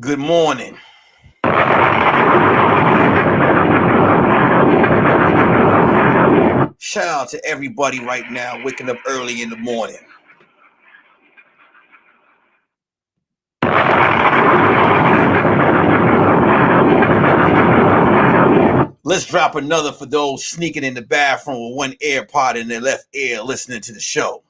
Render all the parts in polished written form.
Good morning. Shout out to everybody right now waking up early in the morning. Let's drop another for those sneaking in the bathroom with one AirPod in their left ear listening to the show.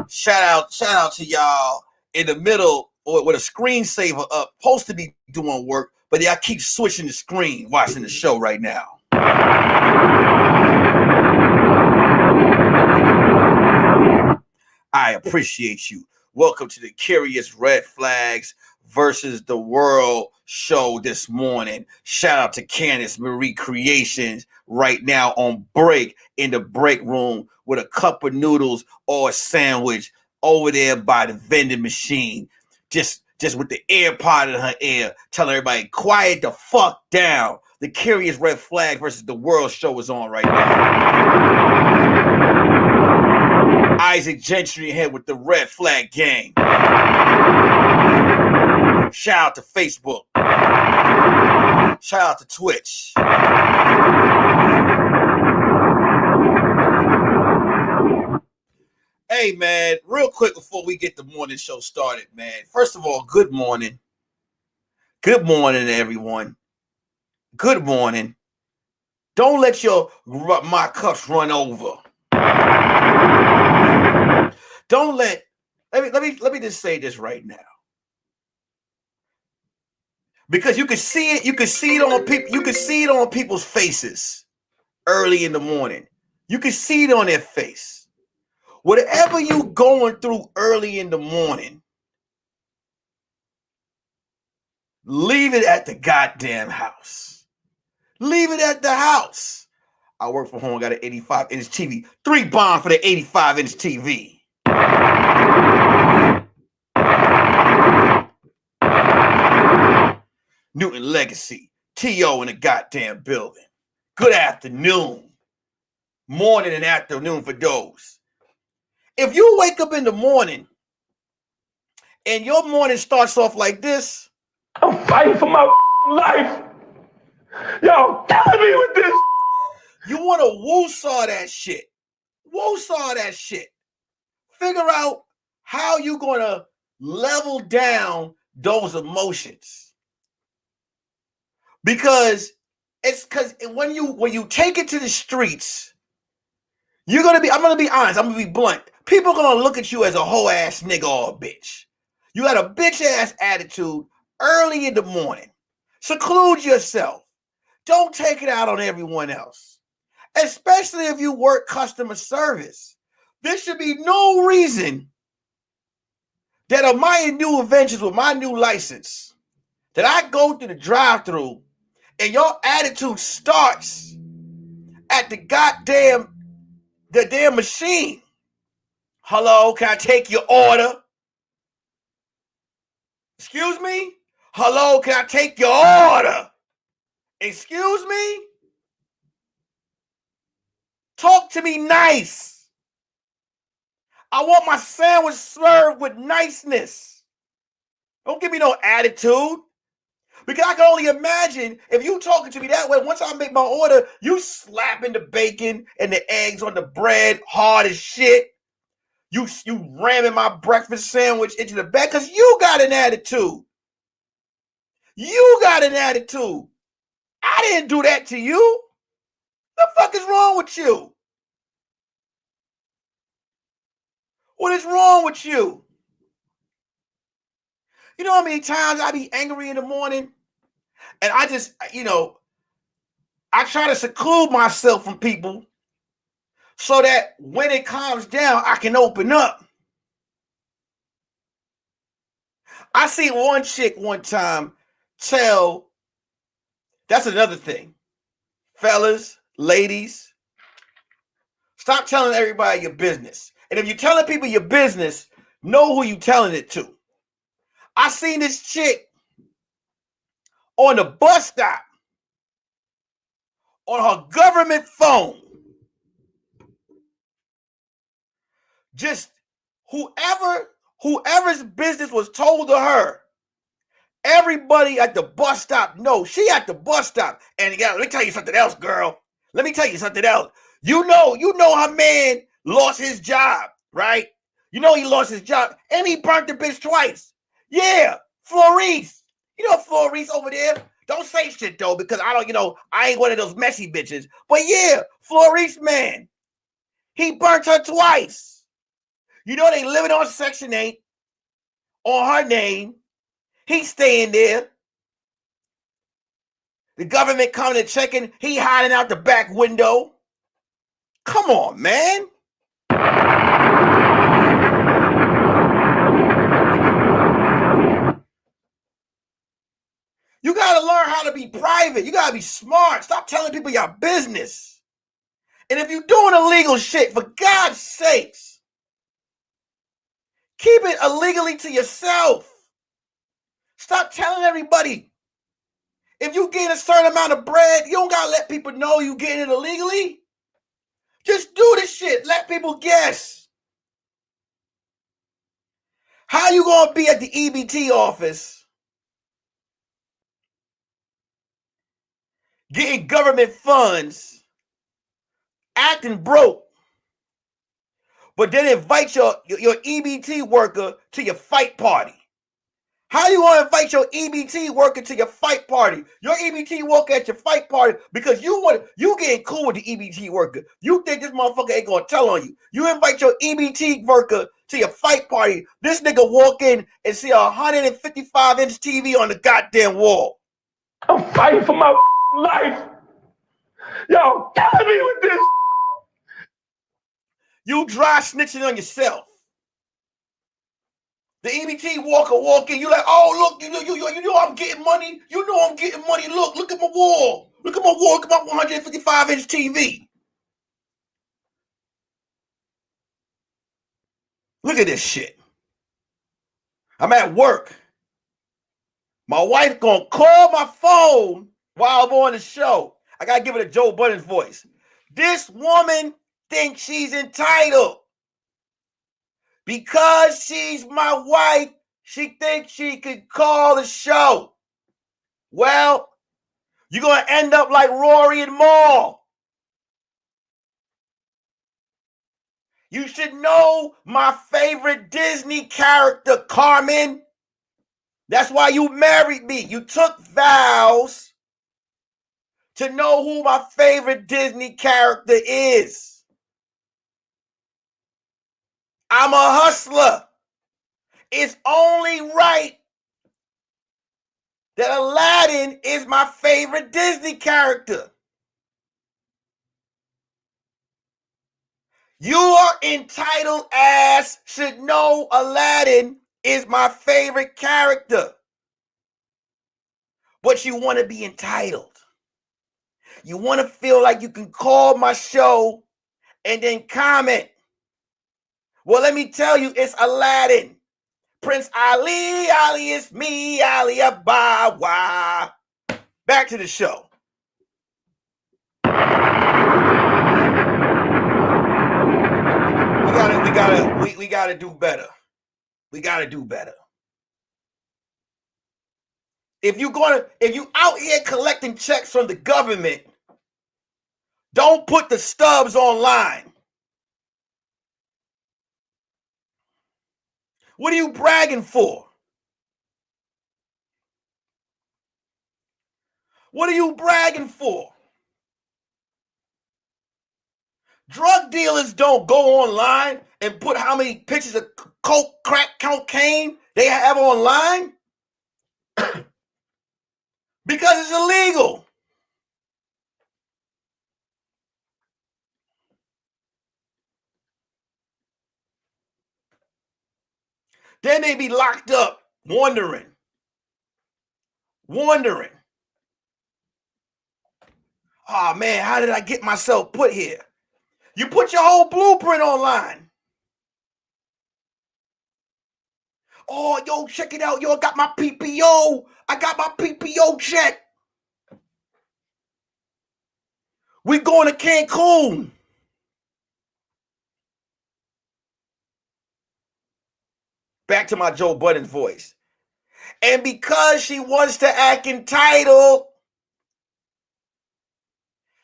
Shout out to y'all in the middle or with a screensaver up, supposed to be doing work, but y'all keep switching the screen watching the show right now. I appreciate you. Welcome to the Curious Red Flags versus the World show this morning. Shout out to Candace Marie Creations right now on break in the break room with a cup of noodles or a sandwich over there by the vending machine. Just with the AirPod in her ear, telling everybody, quiet the fuck down. The Curious Red Flag versus the World show is on right now. Isaac Gentry here with the Red Flag Gang. Shout out to Facebook. Shout out to Twitch. Hey, man, real quick before we get the morning show started, man. First of all, good morning. Good morning, everyone. Good morning. Don't let my cups run over. Don't let me just say this right now. Because you can see it on people, you can see it on people's faces early in the morning. You can see it on their face. Whatever you going through early in the morning, leave it at the goddamn house. Leave it at the house. I work from home, I got an 85-inch TV. 3 bombs for the 85-inch TV. Newton Legacy, T.O. in the goddamn building. Good afternoon. Morning and afternoon for those. If you wake up in the morning and your morning starts off like this, I'm fighting for my life. Y'all killing me with this. You want to woo-saw that shit. Woo-saw that shit. Figure out how you going to level down those emotions. Because when you take it to the streets, I'm gonna be honest, I'm gonna be blunt. People are gonna look at you as a whole ass nigga or a bitch. You got a bitch ass attitude early in the morning. Seclude yourself. Don't take it out on everyone else. Especially if you work customer service. There should be no reason that on my new adventures with my new license, that I go through the drive-thru and your attitude starts at the damn machine. Hello, can I take your order? Excuse me? Hello, can I take your order? Excuse me? Talk to me nice. I want my sandwich served with niceness. Don't give me no attitude. Because I can only imagine if you talking to me that way, once I make my order, you slapping the bacon and the eggs on the bread hard as shit. You ramming my breakfast sandwich into the back because you got an attitude. You got an attitude. I didn't do that to you. The fuck is wrong with you? What is wrong with you? You know how many times I be angry in the morning? And I just, I try to seclude myself from people so that when it calms down, I can open up. I seen one chick one time that's another thing. Fellas, ladies, stop telling everybody your business. And if you're telling people your business, know who you telling it to. I seen this chick on the bus stop on her government phone. Just whoever's business was told to her, everybody at the bus stop knows she at the bus stop. And let me tell you something else, girl. Let me tell you something else. You know her man lost his job, right? You know he lost his job, and he burnt the bitch twice. Yeah, Florice. You know Florice over there. Don't say shit though, because I ain't one of those messy bitches. But yeah, Florice, man, he burnt her twice. You know they living on Section 8 on her name. He's staying there. The government coming and checking. He hiding out the back window. Come on, man. You got to learn how to be private. You got to be smart. Stop telling people your business. And if you're doing illegal shit, for God's sakes, keep it illegally to yourself. Stop telling everybody. If you get a certain amount of bread, you don't got to let people know you getting it illegally. Just do the shit. Let people guess. How you going to be at the EBT office getting government funds, acting broke, but then invite your EBT worker to your fight party? How you going to invite your EBT worker to your fight party? Your EBT worker at your fight party because you getting cool with the EBT worker. You think this motherfucker ain't going to tell on you. You invite your EBT worker to your fight party. This nigga walk in and see a 155-inch TV on the goddamn wall. I'm fighting for my life. Y'all killing me with this. You dry snitching on yourself. The EBT worker walk in, you like, oh, look, you know I'm getting money. You know I'm getting money. Look at my wall. Look at my wall. Look at my 155-inch TV. Look at this shit. I'm at work. My wife gonna call my phone while I'm on the show. I gotta give it a Joe Budden's voice. This woman thinks she's entitled. Because she's my wife, she thinks she could call the show. Well, you're gonna end up like Rory and Maul. You should know my favorite Disney character, Carmen. That's why you married me. You took vows to know who my favorite Disney character is. I'm a hustler. It's only right that Aladdin is my favorite Disney character. Your entitled ass should know Aladdin is my favorite character. But you want to be entitled. You want to feel like you can call my show and then comment. Well, let me tell you, it's Aladdin. Prince Ali, Ali is me, Ali Abawa. Back to the show. We gotta do better. We gotta do better. If you out here collecting checks from the government, don't put the stubs online. What are you bragging for? What are you bragging for? Drug dealers don't go online and put how many pictures of coke, crack, cocaine they have online because it's illegal. Then they be locked up wondering. Oh man, how did I get myself put here? You put your whole blueprint online. Oh, yo, check it out. Yo, I got my PPO. I got my PPO check. We going to Cancun. back to my Joe Budden voice. And because she wants to act entitled,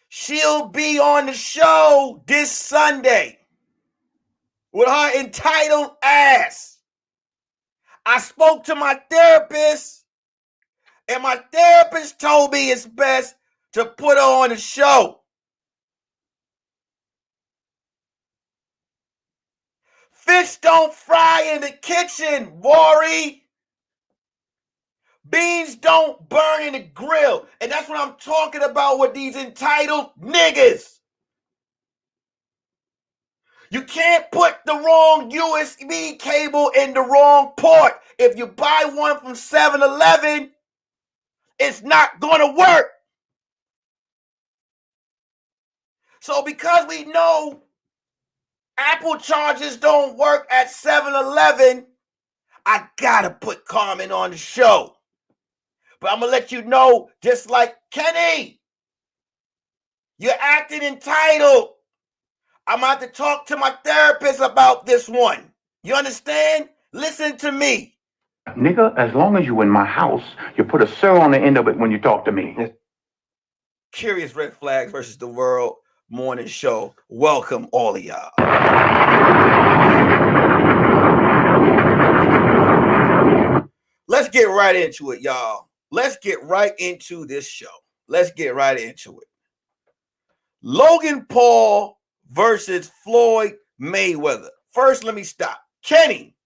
she'll be on the show this Sunday with her entitled ass. I spoke to my therapist, and my therapist told me it's best to put her on the show. Fish don't fry in the kitchen, Worry. Beans don't burn in the grill. And that's what I'm talking about with these entitled niggas. You can't put the wrong USB cable in the wrong port. If you buy one from 7-Eleven, it's not going to work. So because we know Apple chargers don't work at 7-Eleven, I got to put Carmen on the show. But I'm going to let you know, just like Kenny, you're acting entitled. I'm about to talk to my therapist about this one. You understand? Listen to me. Nigga, as long as you in my house, you put a sir on the end of it when you talk to me. Curious Red Flags versus the World Morning Show. Welcome, all of y'all. Let's get right into it, y'all. Let's get right into this show. Let's get right into it. Logan Paul versus Floyd Mayweather. First, let me stop. Kenny,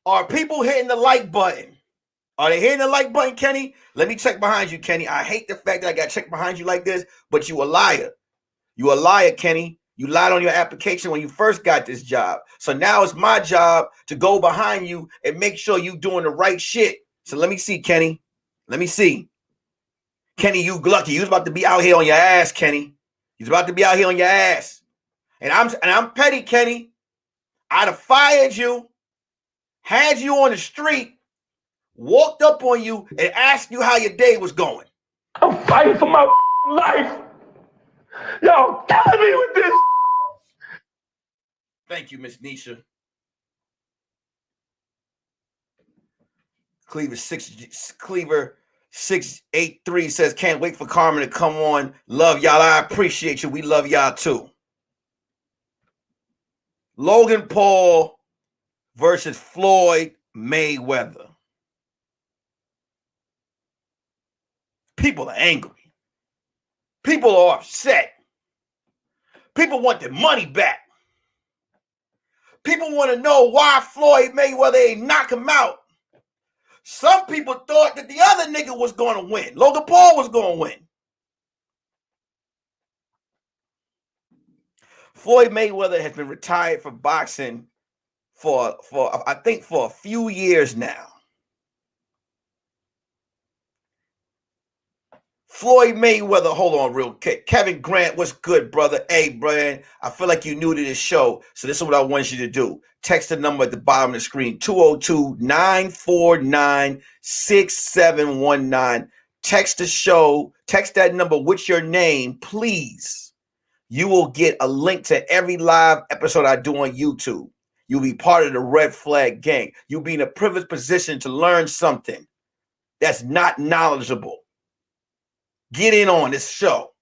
are people hitting the like button? Are they hitting the like button, Kenny? Let me check behind you, Kenny. I hate the fact that I got to check behind you like this, but you a liar. You a liar, Kenny. You lied on your application when you first got this job. So now it's my job to go behind you and make sure you doing the right shit. So let me see, Kenny. Let me see. Kenny, you lucky. You was about to be out here on your ass, Kenny. He's about to be out here on your ass. And I'm petty, Kenny. I'd have fired you, had you on the street, walked up on you, and asked you how your day was going. I'm fighting for my life. Y'all killing me with this. Thank you, Miss Nisha. Cleaver 683 says, can't wait for Carmen to come on. Love y'all. I appreciate you. We love y'all too. Logan Paul versus Floyd Mayweather. People are angry. People are upset. People want their money back. People want to know why Floyd Mayweather ain't knock him out. Some people thought that the other nigga was going to win. Logan Paul was going to win. Floyd Mayweather has been retired from boxing for I think for a few years now. Floyd Mayweather, hold on real quick. Kevin Grant, what's good, brother? Hey, Brian, I feel like you're new to this show, so this is what I want you to do. Text the number at the bottom of the screen, 202-949-6719. Text the show, text that number with your name, please. You will get a link to every live episode I do on YouTube. You'll be part of the Red Flag Gang. You'll be in a privileged position to learn something that's not knowledgeable. Get in on this show.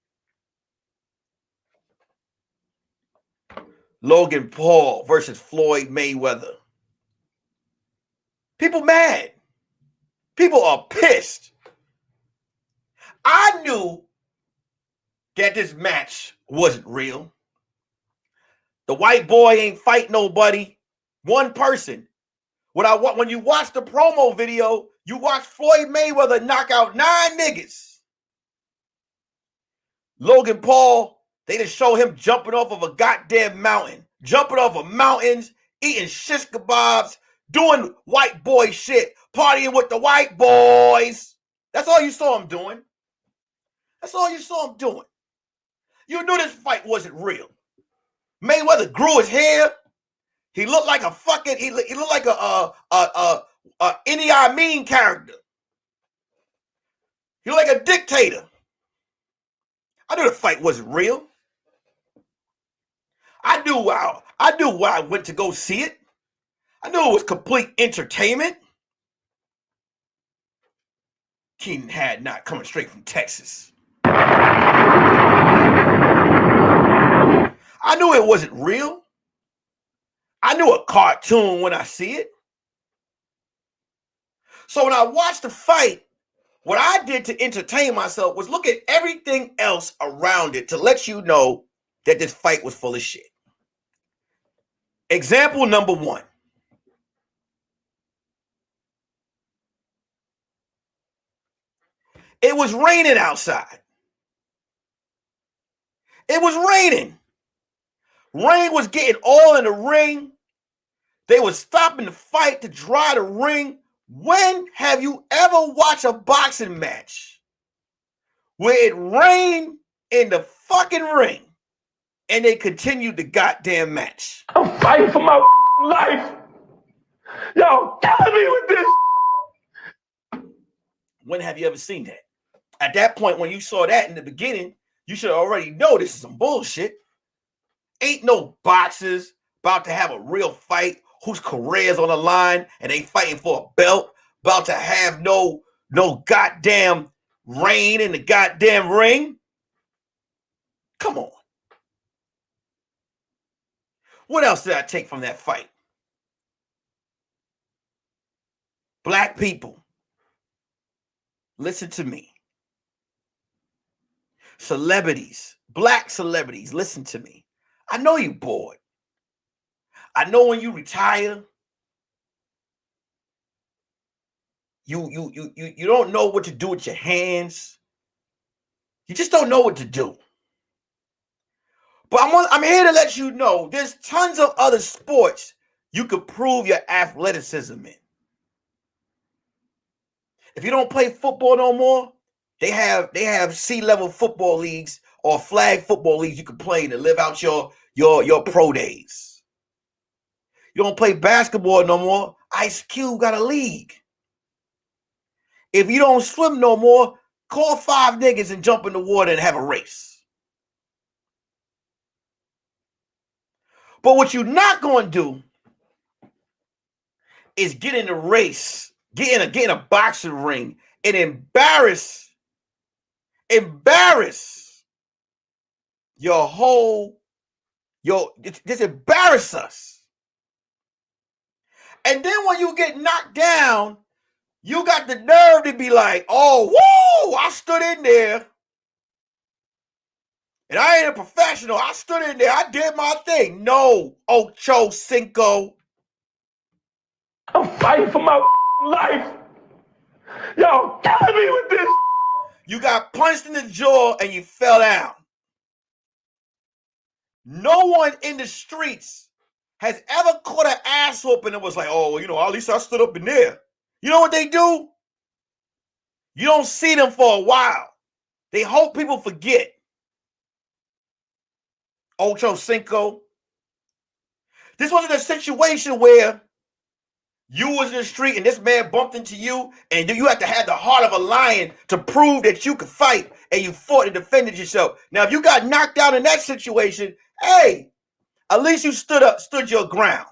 Logan Paul versus Floyd Mayweather. People mad. People are pissed. I knew that this match wasn't real. The white boy ain't fight nobody. One person. When you watch the promo video, you watch Floyd Mayweather knock out 9 niggas. Logan Paul, they just show him jumping off of a goddamn mountain, jumping off of mountains, eating shish kebabs, doing white boy shit, partying with the white boys. That's all you saw him doing. That's all you saw him doing. You knew this fight wasn't real. Mayweather grew his hair. He looked like a fucking, he looked like a Idi Amin character. He looked like a dictator. I knew the fight wasn't real. I knew why I went to go see it. I knew it was complete entertainment. Keenan had not coming straight from Texas. I knew it wasn't real. I knew a cartoon when I see it. So when I watched the fight, what I did to entertain myself was look at everything else around it to let you know that this fight was full of shit. Example number one. It was raining outside. It was raining. Rain was getting all in the ring. They were stopping the fight to dry the ring. When have you ever watched a boxing match where it rained in the fucking ring and they continued the goddamn match? I'm fighting for my life. Y'all killing me with this. When have you ever seen that? At that point, when you saw that in the beginning, you should already know this is some bullshit. Ain't no boxers about to have a real fight whose career's on the line and they fighting for a belt, about to have no goddamn rain in the goddamn ring. Come on. What else did I take from that fight? Black people, listen to me. Celebrities, black celebrities, listen to me. I know you bored. I know when you retire, you don't know what to do with your hands. You just don't know what to do. But I'm here to let you know there's tons of other sports you could prove your athleticism in. If you don't play football no more, they have C-level football leagues or flag football leagues you can play to live out your pro days. You don't play basketball no more, Ice Cube got a league. If you don't swim no more, call 5 niggas and jump in the water and have a race. But what you're not going to do is get in a race, get in a boxing ring and embarrass just embarrass us. And then when you get knocked down, you got the nerve to be like, oh, woo, I stood in there. And I ain't a professional. I stood in there. I did my thing. No, Ocho Cinco. I'm fighting for my life. Y'all killing me with this. You got punched in the jaw and you fell down. No one in the streets has ever caught an ass whooping and was like, oh, well, at least I stood up in there. You know what they do? You don't see them for a while. They hope people forget. Ocho Cinco. This wasn't a situation where you was in the street and this man bumped into you and you had to have the heart of a lion to prove that you could fight and you fought and defended yourself. Now, if you got knocked out in that situation, hey, at least you stood your ground.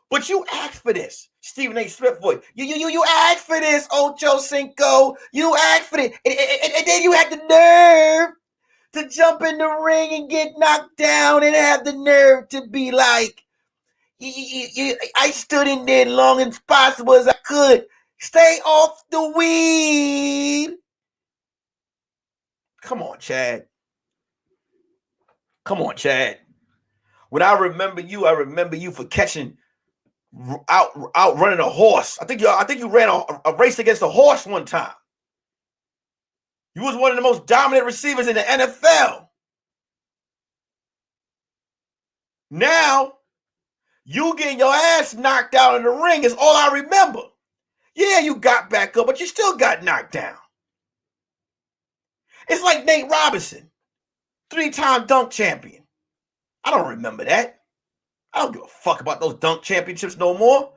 But you asked for this, Stephen A. Smith voice. You asked for this, Ocho Cinco. You asked for it. And then you had the nerve to jump in the ring and get knocked down and have the nerve to be like, I stood in there long as possible as I could. Stay off the weed. Come on, Chad. Come on, Chad. When I remember you for catching out running a horse. I think you ran a race against a horse one time. You was one of the most dominant receivers in the NFL. Now, you getting your ass knocked out in the ring is all I remember. Yeah, you got back up, but you still got knocked down. It's like Nate Robinson, 3-time dunk champion. I don't remember that. I don't give a fuck about those dunk championships no more.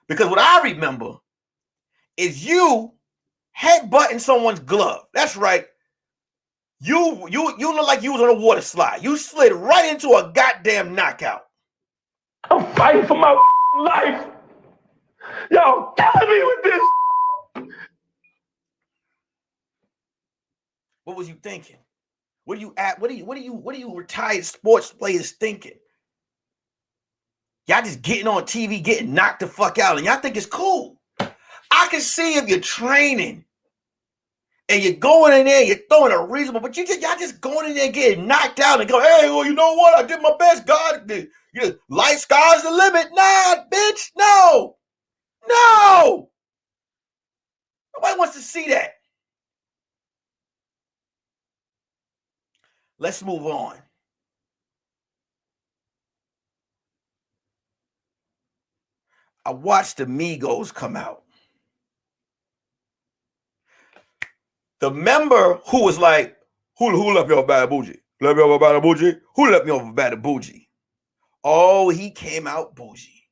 Because what I remember is you headbutting someone's glove. That's right. You look like you was on a water slide. You slid right into a goddamn knockout. I'm fighting for my life. Y'all killing me with this. What was you thinking? What are you retired sports players thinking? Y'all just getting on TV, getting knocked the fuck out, and y'all think it's cool. I can see if you're training and you're going in there, you're throwing a reasonable, but y'all just going in there getting knocked out and go, hey, well, you know what? I did my best. God, life sky's the limit. Nah, bitch, no. No. Nobody wants to see that. Let's move on. I watched the Migos come out. The member who was like, who left me off Bad Bougie? Left me off Bad Bougie? Who left me off Bad Bougie? Oh, he came out bougie.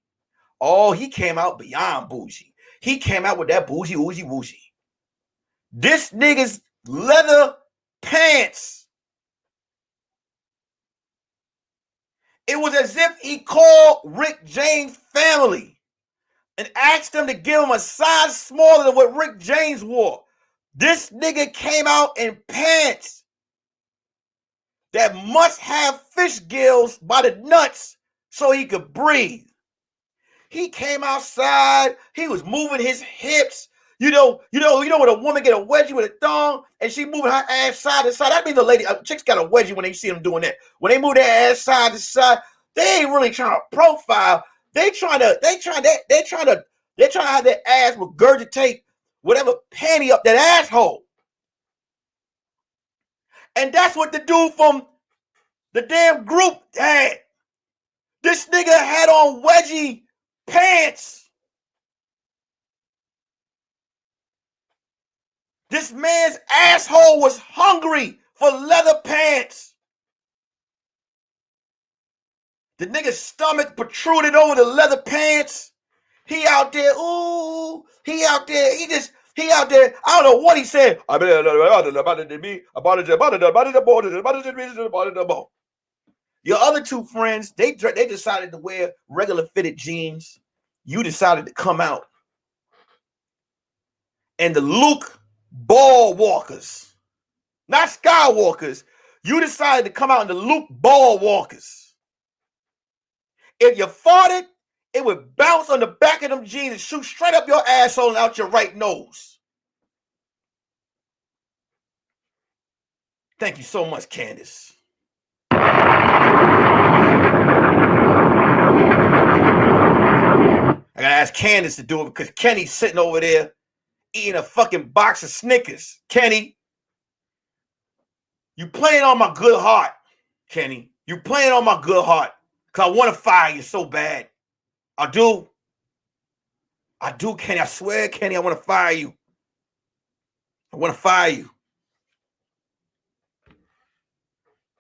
Oh, he came out beyond bougie. He came out with that bougie, oogie, woogie. This nigga's leather pants. It was as if he called Rick James' family and asked them to give him a size smaller than what Rick James wore. This nigga came out in pants that must have fish gills by the nuts so he could breathe. He came outside. He was moving his hips. You know when a woman get a wedgie with a thong and she moving her ass side to side. That means the lady, chicks got a wedgie when they see them doing that. When they move their ass side to side, they ain't really trying to profile. They trying to have their ass regurgitate whatever panty up that asshole. And that's what the dude from the damn group had. This nigga had on wedgie pants. This man's asshole was hungry for leather pants. The nigga's stomach protruded over the leather pants. He out there, ooh, he out there, I don't know what he said. Your other two friends, they decided to wear regular fitted jeans. You decided to come out. And the Luke ball walkers, not skywalkers, you decided to come out in the Luke ball walkers. If you farted, it would bounce on the back of them jeans and shoot straight up your asshole and out your right nose. Thank you so much, Candace. I gotta ask Candace to do it because Kenny's sitting over there eating a fucking box of Snickers. Kenny, you playing on my good heart, Kenny. You playing on my good heart because I want to fire you so bad. I do, Kenny. I swear, Kenny, I want to fire you. I want to fire you.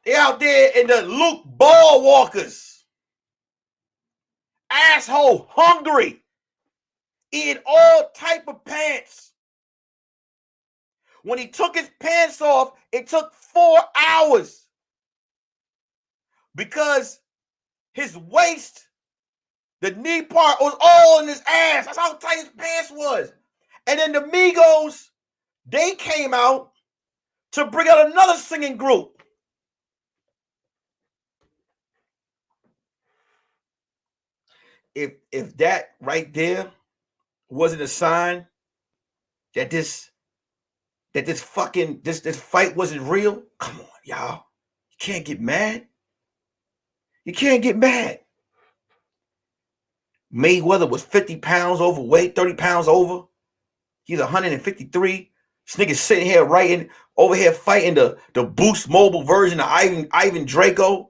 They out there in the Luke ball walkers. Asshole, hungry. Eating all type of pants. When he took his pants off, it took 4 hours. Because his waist, the knee part was all in his ass. That's how tight his pants was. And then the Migos, they came out to bring out another singing group. If that right there wasn't a sign that this fight wasn't real, come on, y'all. You can't get mad. You can't get mad. Mayweather was 50 pounds overweight, 30 pounds over. He's 153. This nigga's sitting here over here fighting the Boost Mobile version of Ivan Draco.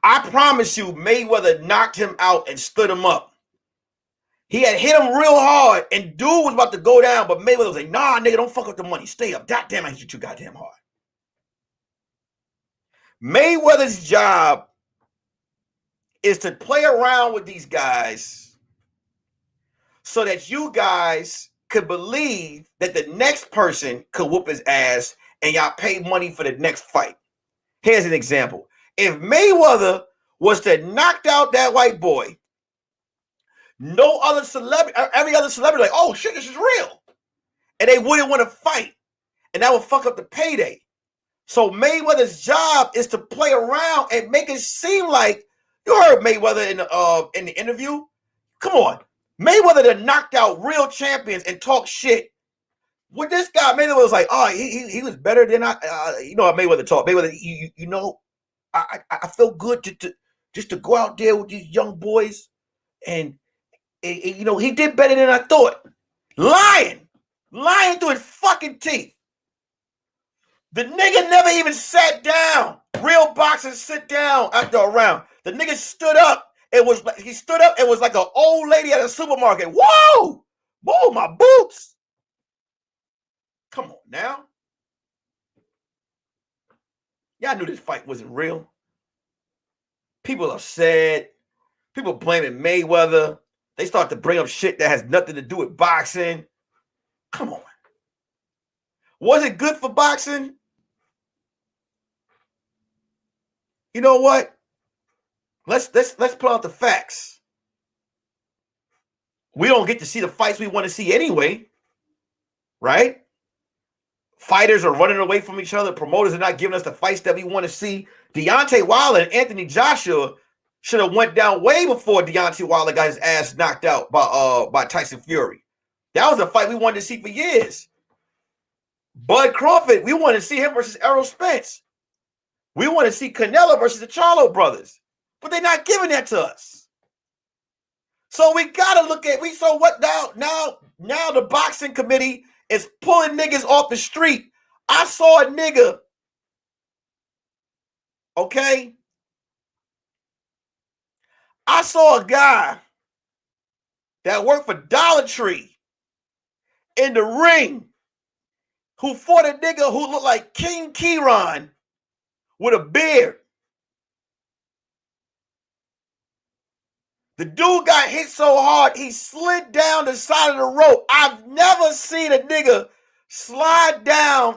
I promise you, Mayweather knocked him out and stood him up. He had hit him real hard, and dude was about to go down, but Mayweather was like, nah, nigga, don't fuck up the money. Stay up. Goddamn, I hit you too goddamn hard. Mayweather's job is to play around with these guys so that you guys could believe that the next person could whoop his ass and y'all pay money for the next fight. Here's an example. If Mayweather was to knock out that white boy, no other celebrity, every other celebrity, like, oh shit, this is real. And they wouldn't want to fight. And that would fuck up the payday. So Mayweather's job is to play around and make it seem like, you heard Mayweather in the interview. Come on. Mayweather that knocked out real champions and talk shit. With this guy, Mayweather was like, oh, he was better than you know how Mayweather talk. Mayweather, you know, I feel good to just to go out there with these young boys, and you know, he did better than I thought. Lying through his fucking teeth. The nigga never even sat down. Real boxers sit down after a round. The nigga stood up. He stood up. It was like an old lady at a supermarket. Whoa, whoa, my boots. Come on now. Y'all knew this fight wasn't real. People upset. People blaming Mayweather. They start to bring up shit that has nothing to do with boxing. Come on. Was it good for boxing? You know what? Let's pull out the facts. We don't get to see the fights we want to see anyway, right? Fighters are running away from each other. Promoters are not giving us the fights that we want to see. Deontay Wilder and Anthony Joshua should have went down way before Deontay Wilder got his ass knocked out by Tyson Fury. That was a fight we wanted to see for years. Bud Crawford, we wanted to see him versus Errol Spence. We want to see Canelo versus the Charlo brothers, but they're not giving that to us. So we gotta look at so what now the boxing committee is pulling niggas off the street. I saw a nigga, okay? I saw a guy that worked for Dollar Tree in the ring who fought a nigga who looked like King Kieran with a beard. The dude got hit so hard, he slid down the side of the rope. I've never seen a nigga slide down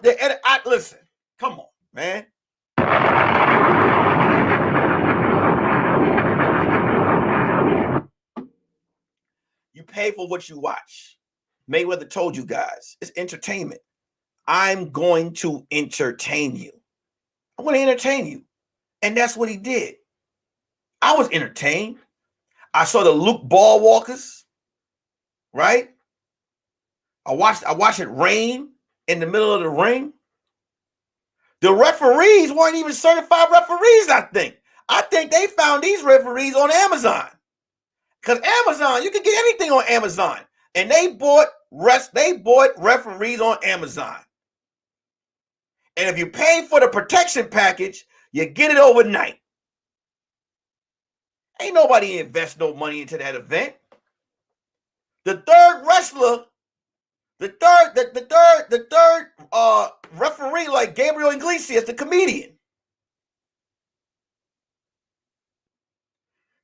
listen, come on, man. You pay for what you watch. Mayweather told you guys, it's entertainment. I'm going to entertain you. I want to entertain you. And that's what he did. I was entertained. I saw the Luke ball walkers, right? I watched it rain in the middle of the ring. The referees weren't even certified referees, I think. I think they found these referees on Amazon. Because Amazon, you can get anything on Amazon. And they bought referees on Amazon. And if you pay for the protection package, you get it overnight. Ain't nobody invest no money into that event. The third wrestler, the third referee, like Gabriel Iglesias, the comedian.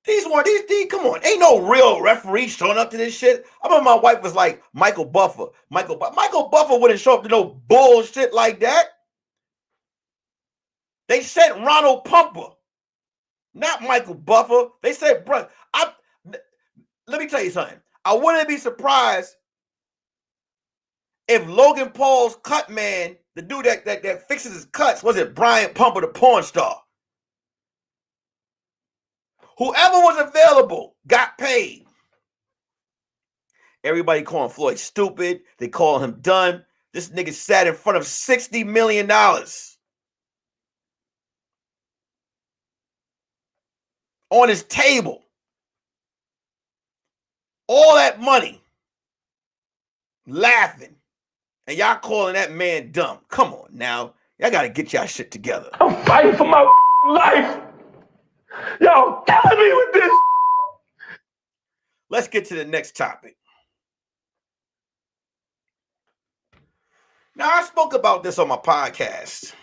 These come on, ain't no real referee showing up to this shit. I remember my wife was like Michael Buffer. Michael Buffer wouldn't show up to no bullshit like that. They sent Ronald Pumper. Not Michael Buffer. They said, bro, let me tell you something. I wouldn't be surprised if Logan Paul's cut man, the dude that fixes his cuts, wasn't Brian Pumper, the porn star. Whoever was available got paid. Everybody calling Floyd stupid. They call him done. This nigga sat in front of $60 million. On his table. All that money. Laughing. And y'all calling that man dumb. Come on now. Y'all got to get y'all shit together. I'm fighting for my life. Y'all killing me with this. Let's get to the next topic. Now, I spoke about this on my podcast.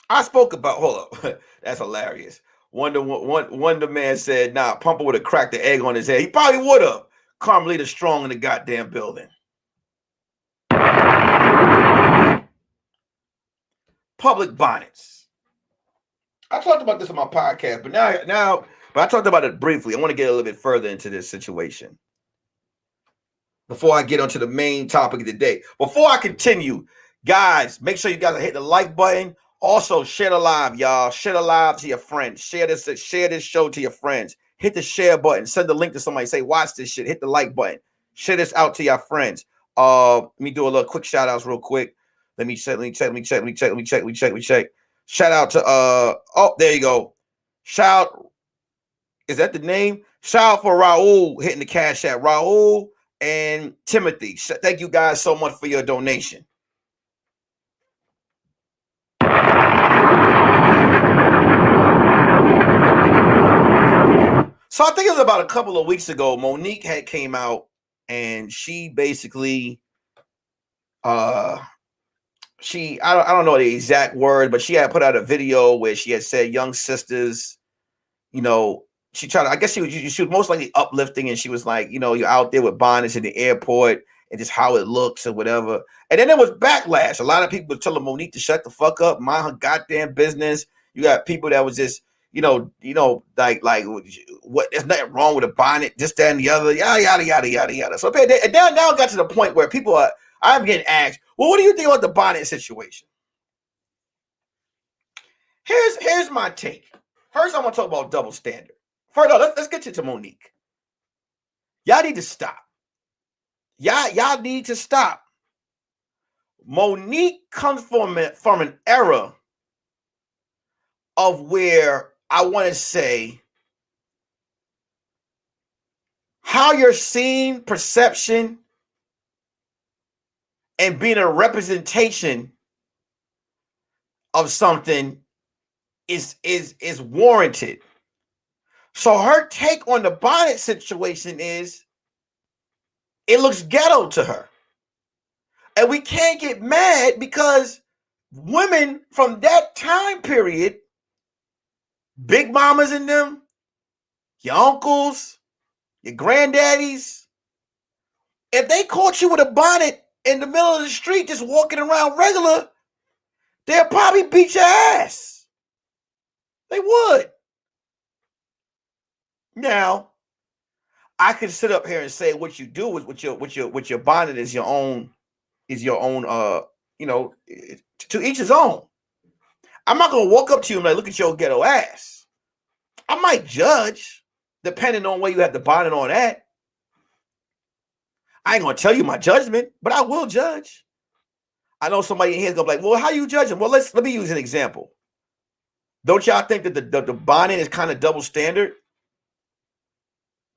Hold up. That's hilarious. Wonder Man said, nah, Pumper would have cracked the egg on his head. He probably would have. Carmelita strong in the goddamn building. public bonnets. I talked about this on my podcast, but but I talked about it briefly. I want to get a little bit further into this situation before I get onto the main topic of the day. Before I continue, guys, make sure you guys hit the like button. Also, share the live, y'all. Share the live to your friends. Share this show to your friends. Hit the share button. Send the link to somebody. Say, watch this shit. Hit the like button. Share this out to your friends. Let me do a little quick shout outs real quick. Let me check. Shout out to oh, there you go. Shout, is that the name? Shout out for Raul hitting the cash app. Raul and Timothy. Thank you guys so much for your donation. So I think it was about a couple of weeks ago, Monique had came out and she basically I don't know the exact word, but she had put out a video where she had said young sisters, you know, she tried to, I guess she was most likely uplifting, and she was like, you know, you're out there with bonnets in the airport and just how it looks or whatever. And then there was backlash. A lot of people were telling Monique to shut the fuck up, mind her goddamn business. You got people that was just, like what? There's nothing wrong with a bonnet, this, that, and the other, yada yada yada yada yada. So now it got to the point where I'm getting asked, well, what do you think about the bonnet situation? Here's my take. First, I want to talk about double standard. First, let's get to Monique. Y'all need to stop. Y'all need to stop. Monique comes from an era of where I want to say how you're seen, perception, and being a representation of something is warranted. So her take on the bonnet situation is it looks ghetto to her. And we can't get mad because women from that time period, big mamas in them, your uncles, your granddaddies, if they caught you with a bonnet in the middle of the street just walking around regular, they'll probably beat your ass. They would. Now, I could sit up here and say what you do is with your bonnet is your own to each his own. I'm not gonna walk up to you and like, look at your ghetto ass. I might judge, depending on where you have the bonnet on at. I ain't gonna tell you my judgment, but I will judge. I know somebody in here is gonna be like, well, how you judging? Well, let me use an example. Don't y'all think that the bonnet is kind of double standard?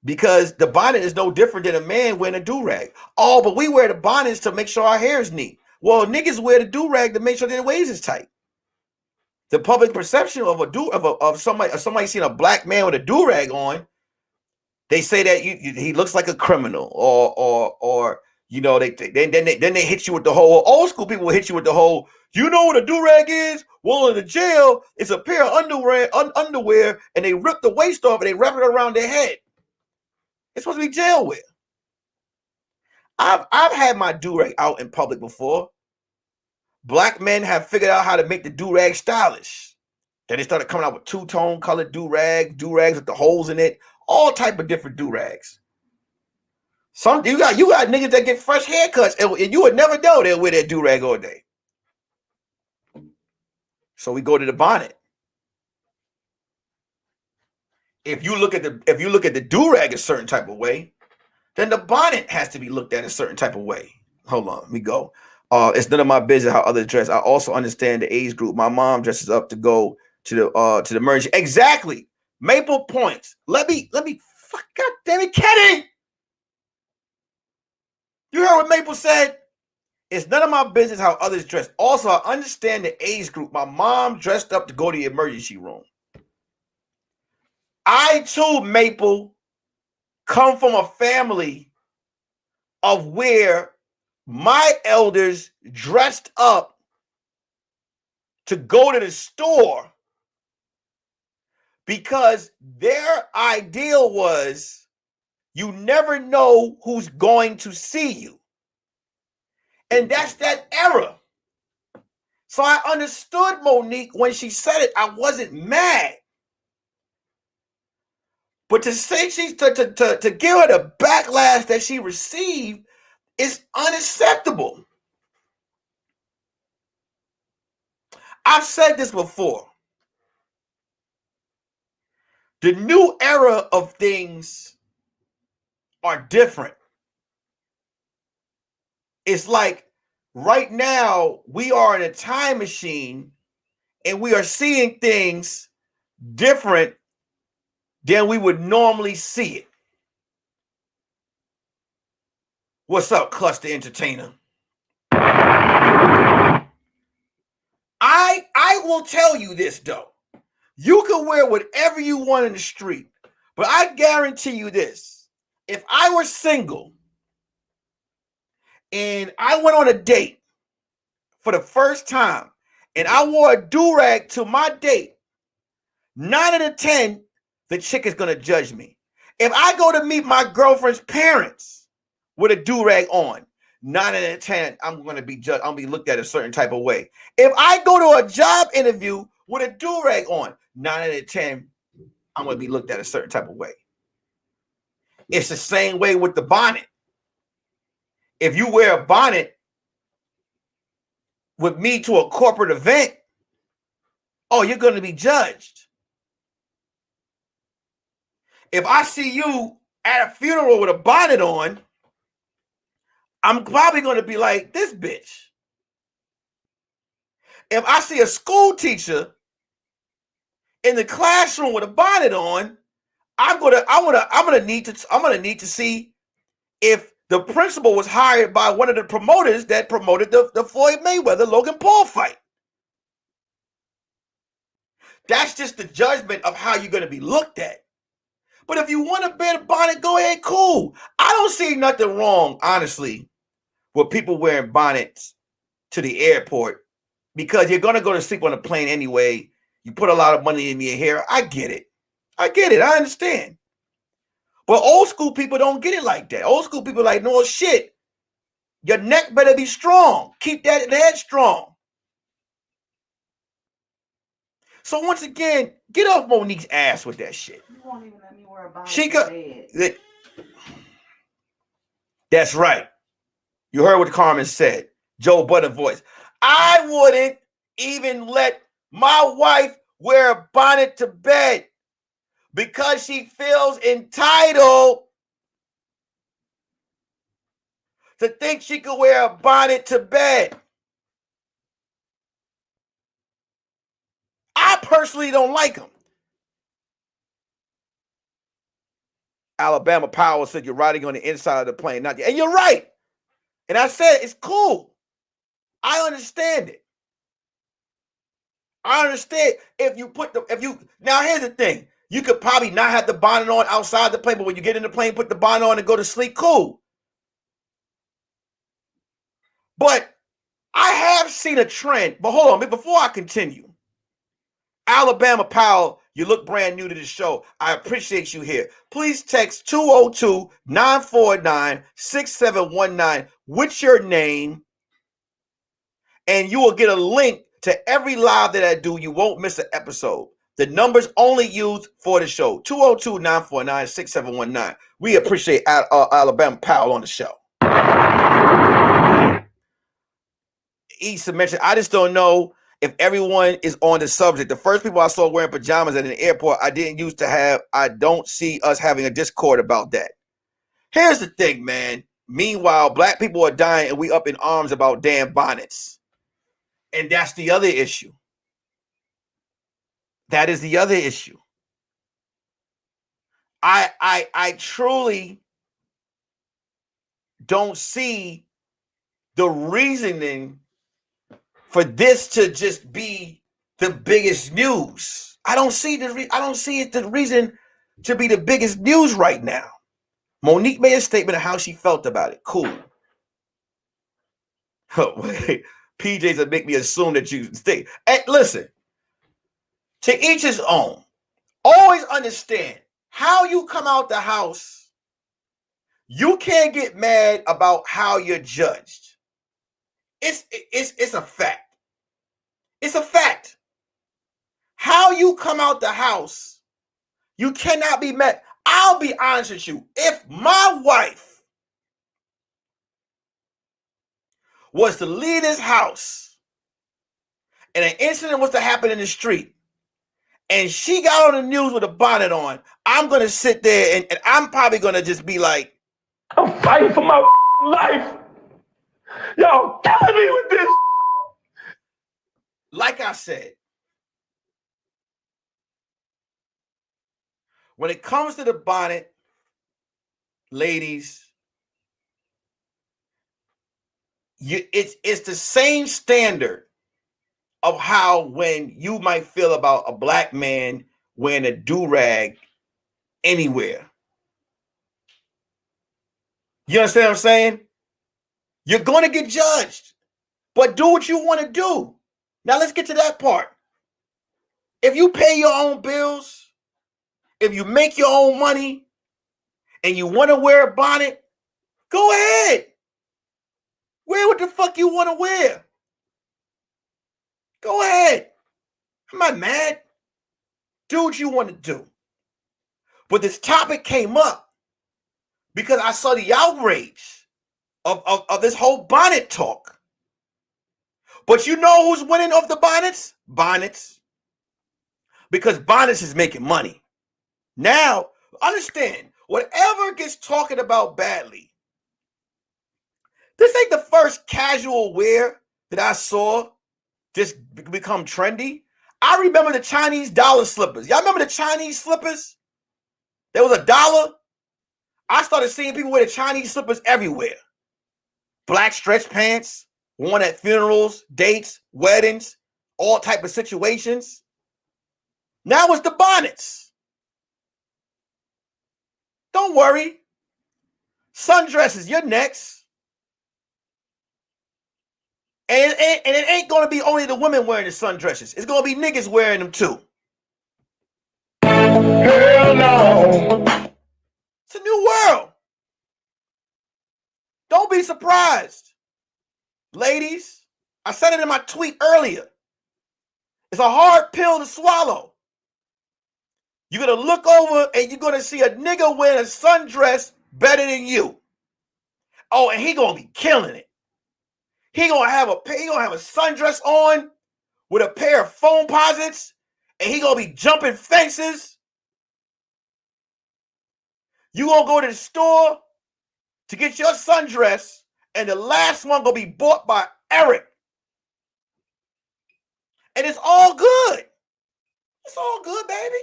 Because the bonnet is no different than a man wearing a do-rag. Oh, but we wear the bonnets to make sure our hair is neat. Well, niggas wear the do-rag to make sure their waist is tight. The public perception of somebody seeing a black man with a do-rag on, they say that he looks like a criminal, or then they hit you with the whole, old school people will hit you with the whole, you know what a do-rag is? Well, in the jail, it's a pair of underwear, and they rip the waist off and they wrap it around their head. It's supposed to be jail wear. I've had my do-rag out in public before. Black men have figured out how to make the do-rag stylish. Then they started coming out with two-tone colored do-rags with the holes in it, all type of different do-rags. You got niggas that get fresh haircuts, and you would never know they'll wear that do-rag all day. So we go to the bonnet. If you look at the do-rag a certain type of way, then the bonnet has to be looked at a certain type of way. Hold on, let me go. It's none of my business how others dress. I also understand the age group. My mom dresses up to go to the merge. Exactly. Maple points. Let me fuck, God damn it, Kenny. You heard what Maple said? It's none of my business how others dress. Also, I understand the age group. My mom dressed up to go to the emergency room. I too, Maple, come from a family of where my elders dressed up to go to the store because their ideal was you never know who's going to see you. And that's that era. So I understood Monique when she said it. I wasn't mad. But to say to give her the backlash that she received is unacceptable. I've said this before. The new era of things are different. It's like right now we are in a time machine and we are seeing things different than we would normally see it. What's up, Cluster Entertainer? I will tell you this though. You can wear whatever you want in the street, but I guarantee you this. If I were single and I went on a date for the first time and I wore a do-rag to my date, 9 out of 10, the chick is going to judge me. If I go to meet my girlfriend's parents with a do-rag on, 9 out of 10, I'm going to be judged. I'm going to be looked at a certain type of way. If I go to a job interview with a do-rag on, 9 out of 10, I'm going to be looked at a certain type of way. It's the same way with the bonnet. If you wear a bonnet with me to a corporate event, oh, you're going to be judged. If I see you at a funeral with a bonnet on, I'm probably going to be like, this bitch. If I see a school teacher in the classroom with a bonnet on, I'm gonna need to see if the principal was hired by one of the promoters that promoted the Floyd Mayweather Logan Paul fight. That's just the judgment of how you're going to be looked at. But if you want to wear the bonnet, go ahead, cool. I don't see nothing wrong, honestly, with people wearing bonnets to the airport because you're going to go to sleep on a plane anyway. You put a lot of money in your hair. I get it. I understand. But old school people don't get it like that. Old school people are like, no shit. Your neck better be strong. Keep that head strong. So once again, get off Monique's ass with that shit. You won't even let me wear a bonnet. She could. That's right. You heard what Carmen said. Joe Budden voice. I wouldn't even let my wife wear a bonnet to bed because she feels entitled to think she could wear a bonnet to bed. I personally don't like them. Alabama Power said you're riding on the inside of the plane, not the, and you're right. And I said it's cool. I understand it. I understand now here's the thing. You could probably not have the bonnet on outside the plane, but when you get in the plane, put the bonnet on and go to sleep, cool. But I have seen a trend, but hold on, before I continue. Alabama Powell, you look brand new to the show. I appreciate you here. Please text 202-949-6719 with your name, and you will get a link to every live that I do. You won't miss an episode. The number's only used for the show. 202-949-6719. We appreciate Alabama Powell on the show. Issa mentioned, I just don't know if everyone is on the subject. The first people I saw wearing pajamas at an airport, I don't see us having a discord about that. Here's the thing, man. Meanwhile, black people are dying and we up in arms about damn bonnets. And that's the other issue. That is the other issue. I truly don't see the reasoning for this to just be the biggest news. I don't see it the reason to be the biggest news right now. Monique made a statement of how she felt about it. Cool. Oh, wait. PJs would make me assume that you stay. Hey, listen, to each his own. Always understand how you come out the house. You can't get mad about how you're judged. It's a fact. It's a fact. How you come out the house, you cannot be met. I'll be honest with you. If my wife was to leave this house and an incident was to happen in the street and she got on the news with a bonnet on, I'm going to sit there and I'm probably going to just be like, I'm fighting for my life. Y'all killing me with this. like I said, when it comes to the bonnet, ladies, it's the same standard of how when you might feel about a black man wearing a do-rag anywhere. You understand what I'm saying? You're going to get judged, but do what you want to do. Now let's get to that part. If you pay your own bills, if you make your own money, and you want to wear a bonnet, go ahead. Wear what the fuck you want to wear. Go ahead. I'm not mad. Do what you want to do. But this topic came up because I saw the outrage of this whole bonnet talk. But you know who's winning off the bonnets? Bonnets. Because Bonnets is making money. Now, understand, whatever gets talking about badly, this ain't the first casual wear that I saw just become trendy. I remember the Chinese dollar slippers. Y'all remember the Chinese slippers? There was $1. I started seeing people wear the Chinese slippers everywhere. Black stretch pants, worn at funerals, dates, weddings, all type of situations. Now it's the bonnets. Don't worry. Sundresses, you're next. And it ain't going to be only the women wearing the sundresses. It's going to be niggas wearing them too. Hell no. It's a new world. Don't be surprised. Ladies, I said it in my tweet earlier. It's a hard pill to swallow. You're going to look over and you're going to see a nigga wearing a sundress better than you. Oh, and he going to be killing it. He going to have a sundress on with a pair of foam posits, and he going to be jumping fences. You going to go to the store to get your sundress, and the last one going to be bought by Eric. And it's all good. It's all good, baby.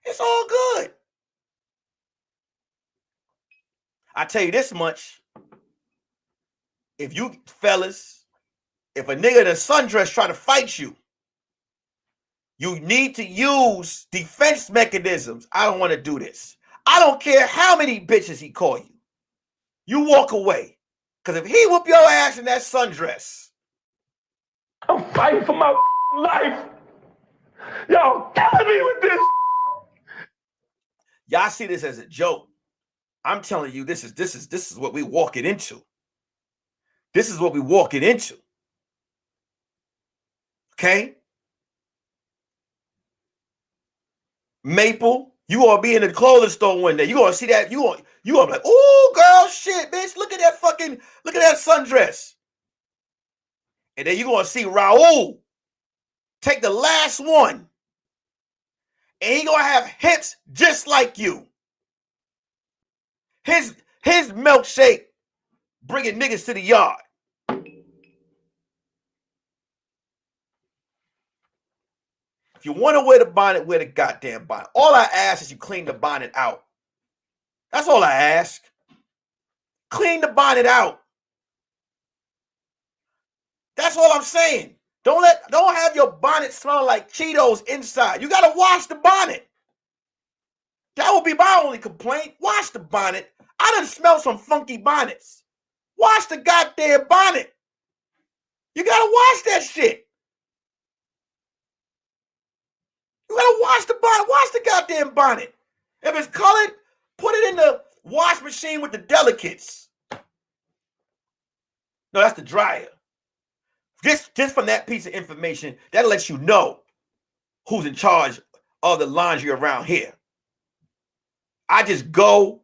It's all good. I tell you this much. If you fellas, if a nigga in a sundress try to fight you, you need to use defense mechanisms. I don't want to do this. I don't care how many bitches he call you. You walk away. Because if he whoop your ass in that sundress, I'm fighting for my life. Y'all killing me with this. y'all see this as a joke. I'm telling you, this is what we walking into. This is what we walking into. Okay? Maple, you gonna be in the clothing store one day. You gonna see that, you gonna be like, oh girl, shit, bitch, look at that sundress. And then you gonna see Raul take the last one. And he gonna have hips just like you. His milkshake bringing niggas to the yard. If you want to wear the bonnet, wear the goddamn bonnet. All I ask is you clean the bonnet out. That's all I ask. Clean the bonnet out. That's all I'm saying. Don't have your bonnet smell like Cheetos inside. You gotta wash the bonnet. That would be my only complaint. Wash the bonnet. I done smelled some funky bonnets. Wash the goddamn bonnet. You gotta wash that shit. You gotta wash the bonnet. Wash the goddamn bonnet. If it's colored, put it in the wash machine with the delicates. No, that's the dryer. Just from that piece of information, that lets you know who's in charge of the laundry around here. I go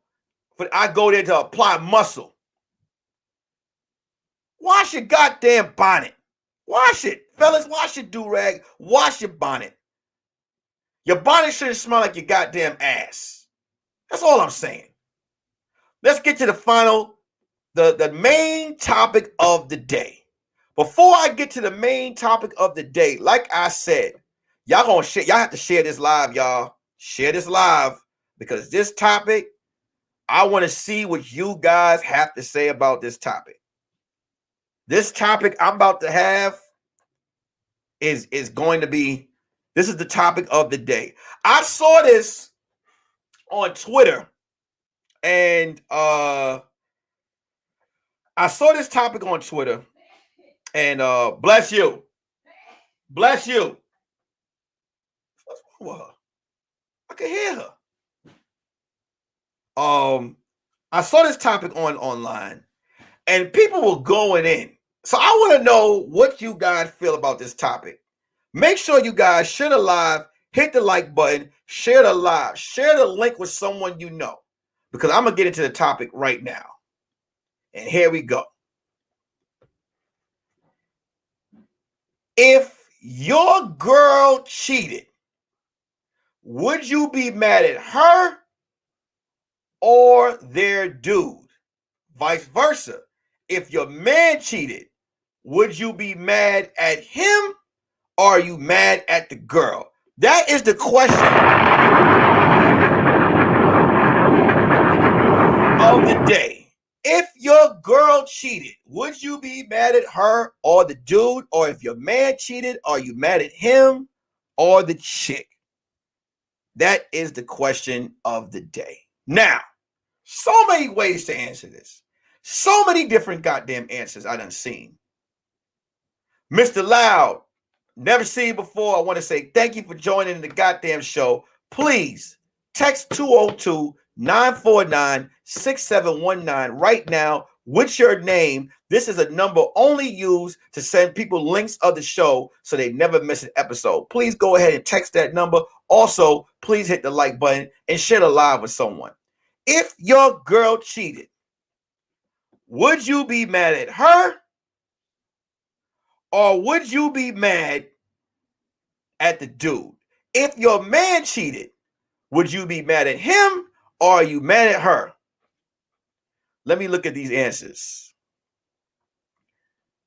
there to apply muscle. Wash your goddamn bonnet. Wash it. Fellas, wash your do-rag. Wash your bonnet. Your bonnet shouldn't smell like your goddamn ass. That's all I'm saying. Let's get to the main topic of the day. Before I get to the main topic of the day, like I said, y'all have to share this live, y'all. Share this live, because this topic, I want to see what you guys have to say about this topic. This topic I'm about to have is going to be, this is the topic of the day. I saw this on Twitter, and I saw this topic on Twitter, and bless you. Bless you. What's wrong with her? I can hear her. I saw this topic online, and people were going in. So I want to know what you guys feel about this topic. Make sure you guys share the live, hit the like button, share the live, share the link with someone you know, because I'm going to get into the topic right now. And here we go. If your girl cheated, would you be mad at her or their dude? Vice versa. If your man cheated, would you be mad at him or are you mad at the girl? That is the question of the day. If your girl cheated, would you be mad at her or the dude? Or if your man cheated, are you mad at him or the chick? That is the question of the day. Now, so many ways to answer this. So many different goddamn answers I done seen. Mr. Loud, never seen before. I want to say thank you for joining the goddamn show. Please text 202-949-6719 right now with your name. This is a number only used to send people links of the show so they never miss an episode. Please go ahead and text that number. Also, please hit the like button and share the live with someone. If your girl cheated, would you be mad at her or would you be mad at the dude? If your man cheated, would you be mad at him or are you mad at her? Let me look at these answers.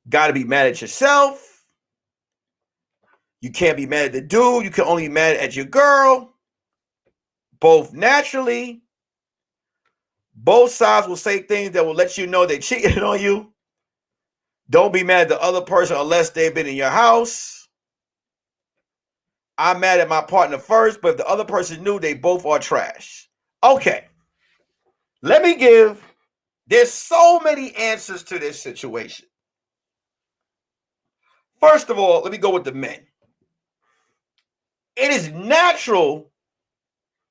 Got to be mad at yourself. You can't be mad at the dude. You can only be mad at your girl. Both naturally. Both sides will say things that will let you know they cheated on you. Don't be mad at the other person unless they've been in your house. I'm mad at my partner first, but if the other person knew, they both are trash. Okay. There's so many answers to this situation. First of all, let me go with the men. It is natural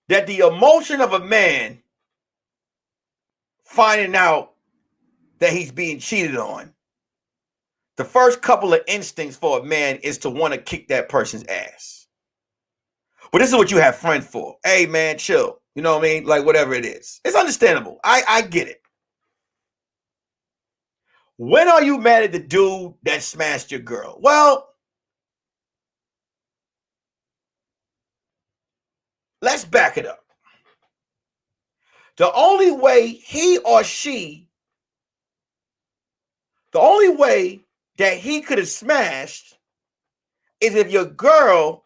that the emotion of a man finding out that he's being cheated on, the first couple of instincts for a man is to want to kick that person's ass. But this is what you have friends for. Hey, man, chill. You know what I mean? Like, whatever it is. It's understandable. I get it. When are you mad at the dude that smashed your girl? Well, let's back it up. The only way that he could have smashed is if your girl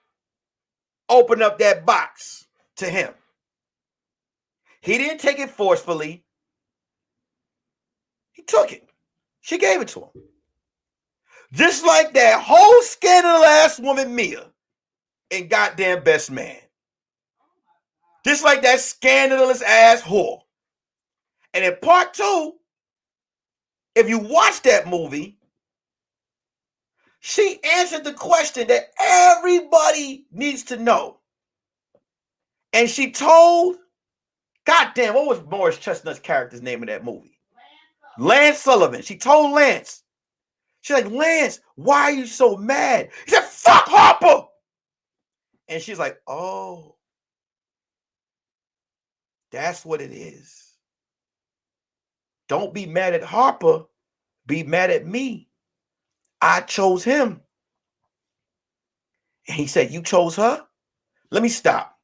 opened up that box to him. He didn't take it forcefully. He took it. She gave it to him. Just like that whole scandalous ass woman, Mia, in goddamn Best Man. Just like that scandalous ass whore. And in part 2, if you watch that movie, she answered the question that everybody needs to know. And she told, goddamn, what was Morris Chestnut's character's name in that movie? Lance Sullivan. She told Lance, She's like, Lance, why are you so mad? He said, fuck Harper. And she's like, oh, that's what it is. Don't be mad at Harper. Be mad at me. I chose him. And he said, you chose her? Let me stop.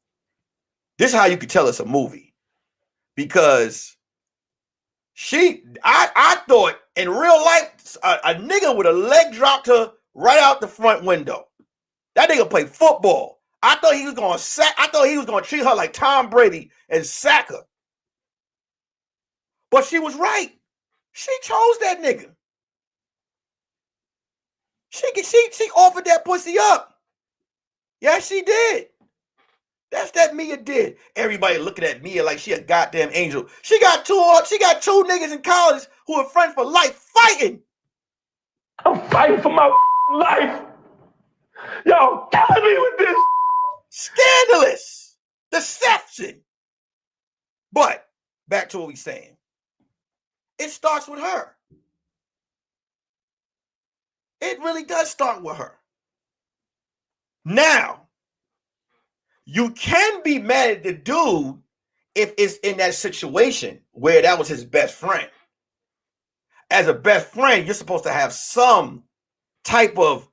This is how you could tell it's a movie. Because I thought in real life, a nigga with a leg dropped her right out the front window. That nigga played football. I thought he was gonna treat her like Tom Brady and sack her. But she was right. She chose that nigga. She offered that pussy up. Yeah, she did. That's that Mia did. Everybody looking at Mia like she a goddamn angel. She got two niggas in college who are friends for life fighting. I'm fighting for my life. Y'all killing me with this. Scandalous. Deception. But back to what we saying. It starts with her. It really does start with her. Now, you can be mad at the dude if it's in that situation where that was his best friend. As a best friend, you're supposed to have some type of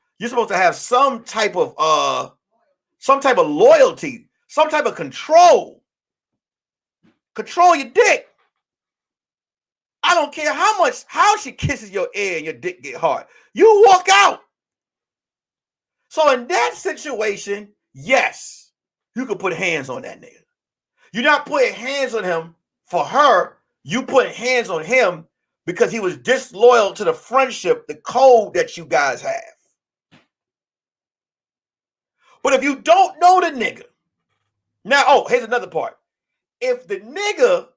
loyalty, some type of control. Control your dick. I don't care how she kisses your ear and your dick get hard. You walk out. So in that situation, yes, you could put hands on that nigga. You're not putting hands on him for her. You put hands on him because he was disloyal to the friendship, the code that you guys have. But if you don't know the nigga, now, here's another part. If the nigga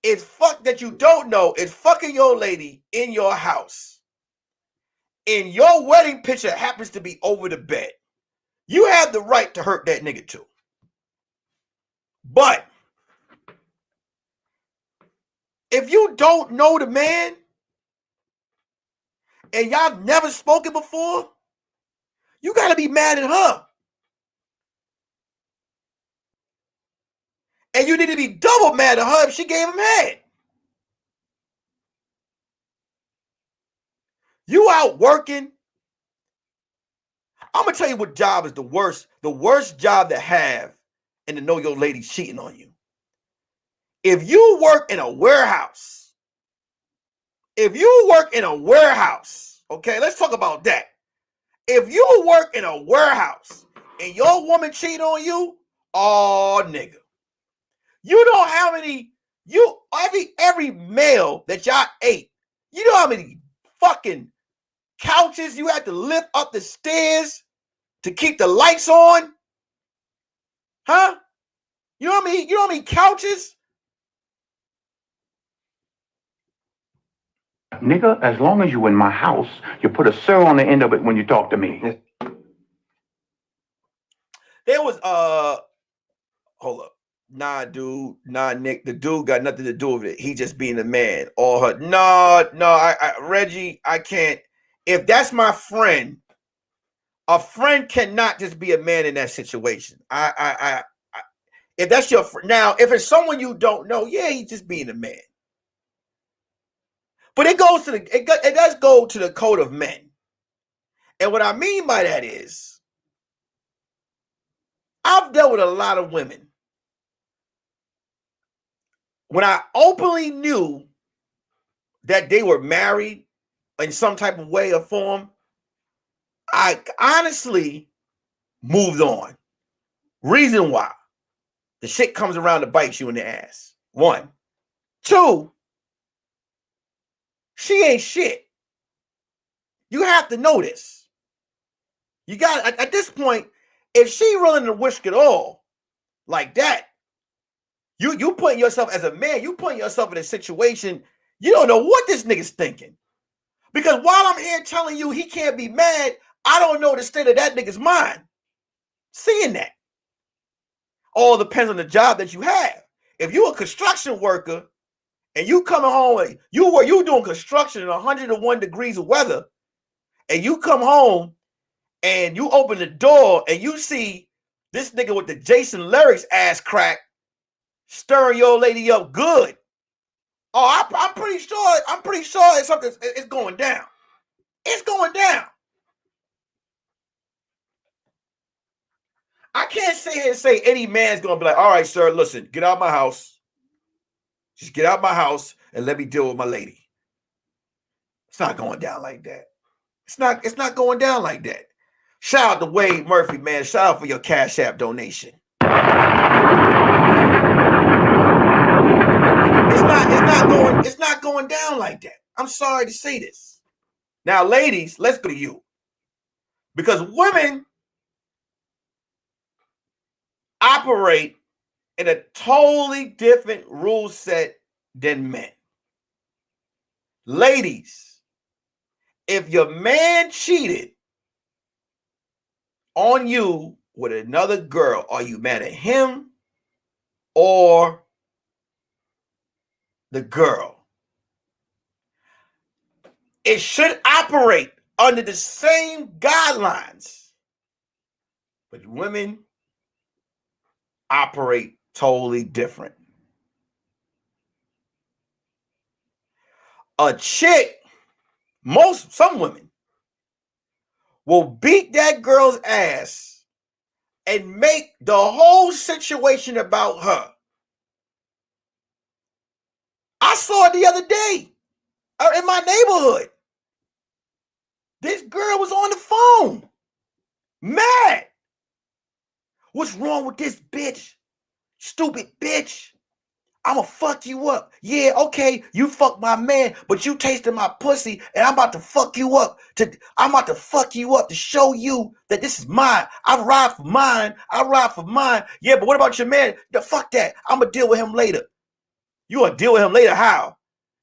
is that you don't know is fucking your lady in your house, and your wedding picture happens to be over the bed, you have the right to hurt that nigga too. But if you don't know the man and y'all never spoken before, you got to be mad at her. And you need to be double mad at her if she gave him head. You out working. I'm going to tell you what job is the worst job to have and to know your lady's cheating on you. If you work in a warehouse, okay, let's talk about that. If you work in a warehouse and your woman cheat on you, oh nigga. You know how many, every meal that y'all ate, you know how many fucking couches you had to lift up the stairs to keep the lights on? Huh? You know how many couches? Nigga, as long as you in my house, you put a sir on the end of it when you talk to me. There was hold up. Nah, dude. Nah, Nick. The dude got nothing to do with it. He just being a man. Or her. No, Reggie, I can't. If that's my friend, a friend cannot just be a man in that situation. If that's your friend. Now, if it's someone you don't know, yeah, he's just being a man. But it does go to the code of men. And what I mean by that is, I've dealt with a lot of women. When I openly knew that they were married in some type of way or form, I honestly moved on. Reason why. The shit comes around to bite you in the ass. 1. 2, she ain't shit. You have to know this. You got, at this point, if she willing to risk it all like that, you putting yourself as a man, you putting yourself in a situation, you don't know what this nigga's thinking. Because while I'm here telling you he can't be mad, I don't know the state of that nigga's mind. Seeing that. All depends on the job that you have. If you're a construction worker and you coming home and you doing construction in 101 degrees of weather, and you come home and you open the door and you see this nigga with the Jason Lyrics ass crack stirring your lady up good. Oh, I'm pretty sure it's something. It's going down. It's going down. I can't sit here and say any man's gonna be like, all right, sir, listen, get out of my house. Just get out of my house and let me deal with my lady. It's not going down like that. It's not going down like that. Shout out to Wade Murphy, man. Shout out for your Cash App donation. It's not going down like that. I'm sorry to say this. Now, ladies, let's go to you. Because women operate in a totally different rule set than men. Ladies, if your man cheated on you with another girl, are you mad at him or the girl? It should operate under the same guidelines, but women operate totally different. A chick, some women will beat that girl's ass and make the whole situation about her. I saw it the other day in my neighborhood. This girl was on the phone, mad. What's wrong with this bitch? Stupid bitch. I'ma fuck you up. Yeah, okay, you fuck my man, but you tasted my pussy, and I'm about to fuck you up. I'm about to fuck you up to show you that this is mine. I ride for mine. I ride for mine. Yeah, but what about your man? Fuck that. I'ma deal with him later. You gonna deal with him later? How?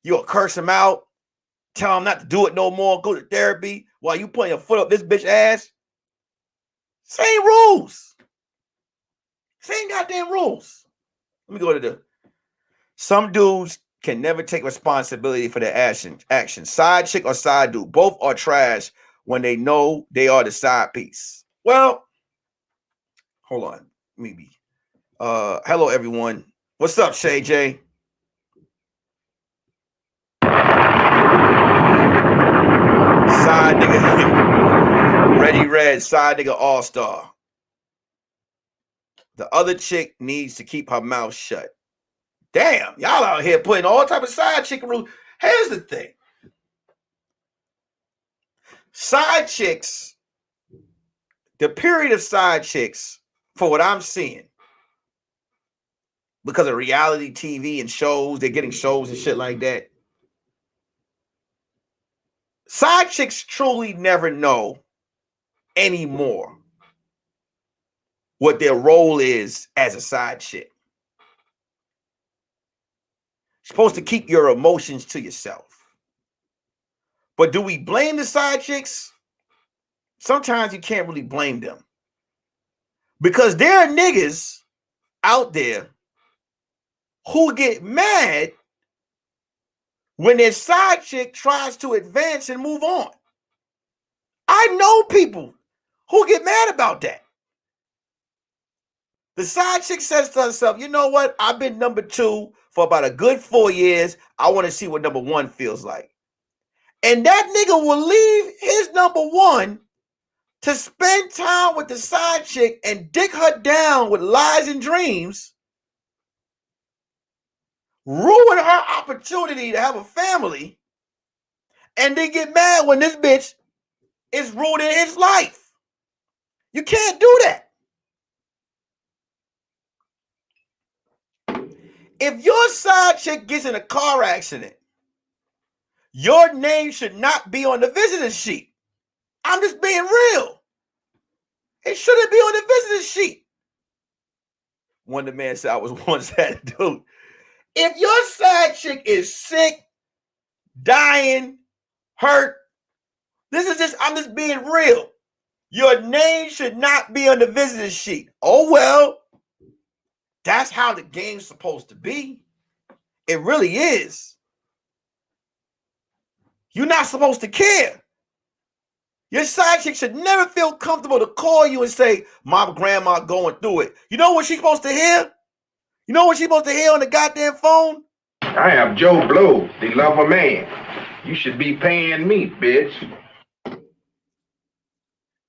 You gonna curse him out? Tell him not to do it no more? Go to therapy while you putting your foot up this bitch ass? Same rules. Same goddamn rules. Let me go to the. Some dudes can never take responsibility for their actions. Side chick or side dude, both are trash when they know they are the side piece. Well, hold on, maybe. Hello everyone. What's up, Shay J? Side nigga, Ready Red, side nigga all-star. The other chick needs to keep her mouth shut. Damn, y'all out here putting all type of side chick rules. Here's the thing. Side chicks, the period of side chicks, for what I'm seeing, because of reality TV and shows, they're getting shows and shit like that. Side chicks truly never know anymore what their role is as a side chick. You're supposed to keep your emotions to yourself. But do we blame the side chicks? Sometimes you can't really blame them. Because there are niggas out there who get mad when their side chick tries to advance and move on. I know people who get mad about that. The side chick says to herself, you know what? I've been number 2 for about a good 4 years. I want to see what number 1 feels like. And that nigga will leave his number 1 to spend time with the side chick and dick her down with lies and dreams, ruin her opportunity to have a family, and then get mad when this bitch is ruining his life. You can't do that. If your side chick gets in a car accident, your name should not be on the visitor sheet. I'm just being real. It shouldn't be on the visitor sheet. One of the man said I was once that dude. If your side chick is sick, dying, hurt, I'm just being real. Your name should not be on the visitor sheet. Oh, well, that's how the game's supposed to be. It really is. You're not supposed to care. Your side chick should never feel comfortable to call you and say, my grandma going through it. You know what she's supposed to hear? You know what she's supposed to hear on the goddamn phone? I am Joe Blow, the lover man. You should be paying me, bitch.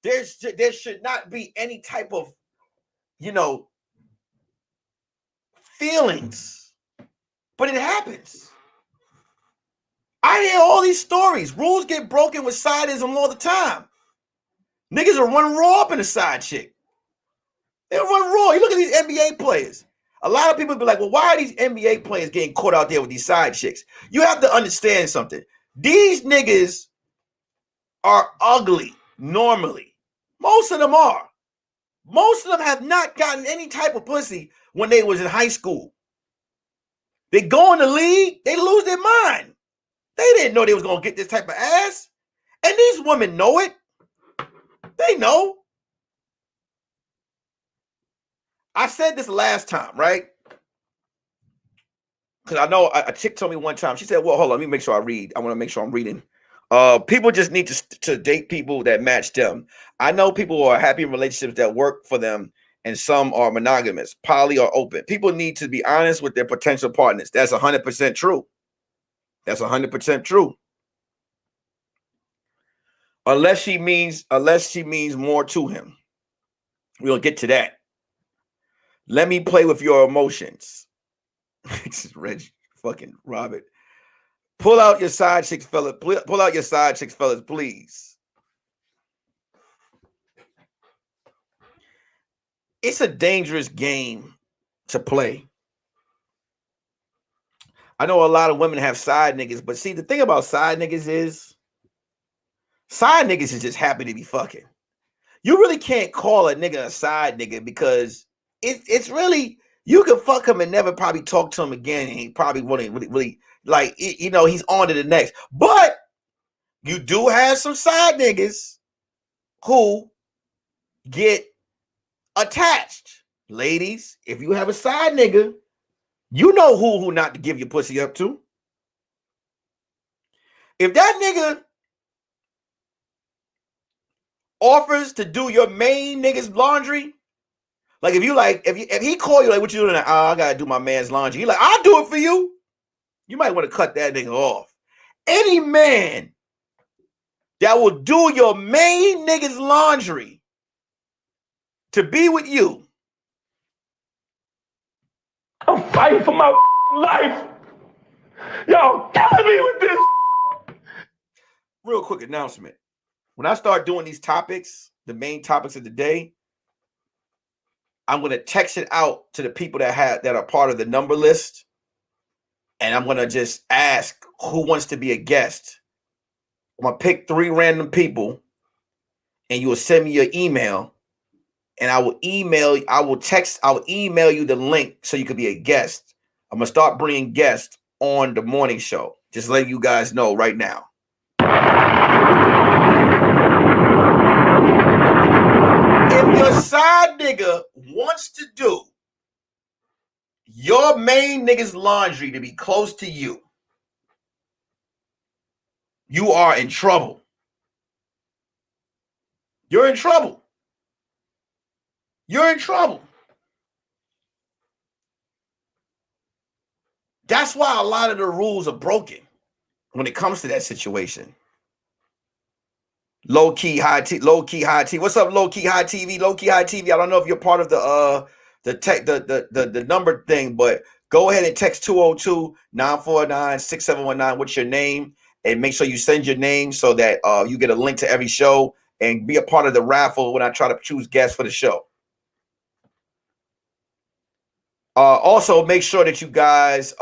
There should not be any type of, feelings. But it happens. I hear all these stories. Rules get broken with sideism all the time. Niggas will run raw up in a side chick. They'll run raw. You look at these NBA players. A lot of people be like, well, why are these NBA players getting caught out there with these side chicks? You have to understand something. These niggas are ugly normally. Most of them are. Most of them have not gotten any type of pussy when they was in high school. They go in the league, they lose their mind. They didn't know they was going to get this type of ass. And these women know it. They know. I said this last time, right? Because I know a chick told me one time, she said, well, hold on, let me make sure I read. I want to make sure I'm reading. People just need to date people that match them. I know people who are happy in relationships that work for them, and some are monogamous, poly, or open. People need to be honest with their potential partners. That's 100% true. That's 100% true. Unless she means more to him. We'll get to that. Let me play with your emotions. This is Reggie, fucking Robert. Pull out your side chicks, fellas. Pull out your side chicks, fellas, please. It's a dangerous game to play. I know a lot of women have side niggas, but see, the thing about side niggas is just happy to be fucking. You really can't call a nigga a side nigga because it's really, you can fuck him and never probably talk to him again, and he probably wouldn't really like, he's on to the next. But you do have some side niggas who get attached. Ladies, if you have a side nigga, you know who not to give your pussy up to. If that nigga offers to do your main nigga's laundry, like if he call you like, what you doing? Oh, I gotta do my man's laundry. You're like, I'll do it for you. You might want to cut that nigga off. Any man that will do your main nigga's laundry to be with you, I'm fighting for my life. Y'all killing me with this. Real quick announcement. When I start doing these topics, the main topics of the day, I'm going to text it out to the people that are part of the number list. And I'm going to just ask who wants to be a guest. I'm going to pick 3 random people, and you will send me your email, and I will email you the link so you could be a guest. I'm going to start bringing guests on the morning show. Just letting you guys know right now. If your side nigga wants to do your main nigga's laundry to be close to you, you are in trouble. You're in trouble. You're in trouble. That's why a lot of the rules are broken when it comes to that situation. Low key high T. What's up, low key high TV? Low key high TV. I don't know if you're part of the number thing, but go ahead and text 202-949-6719. What's your name? And make sure you send your name so that you get a link to every show and be a part of the raffle when I try to choose guests for the show. Also, make sure that you guys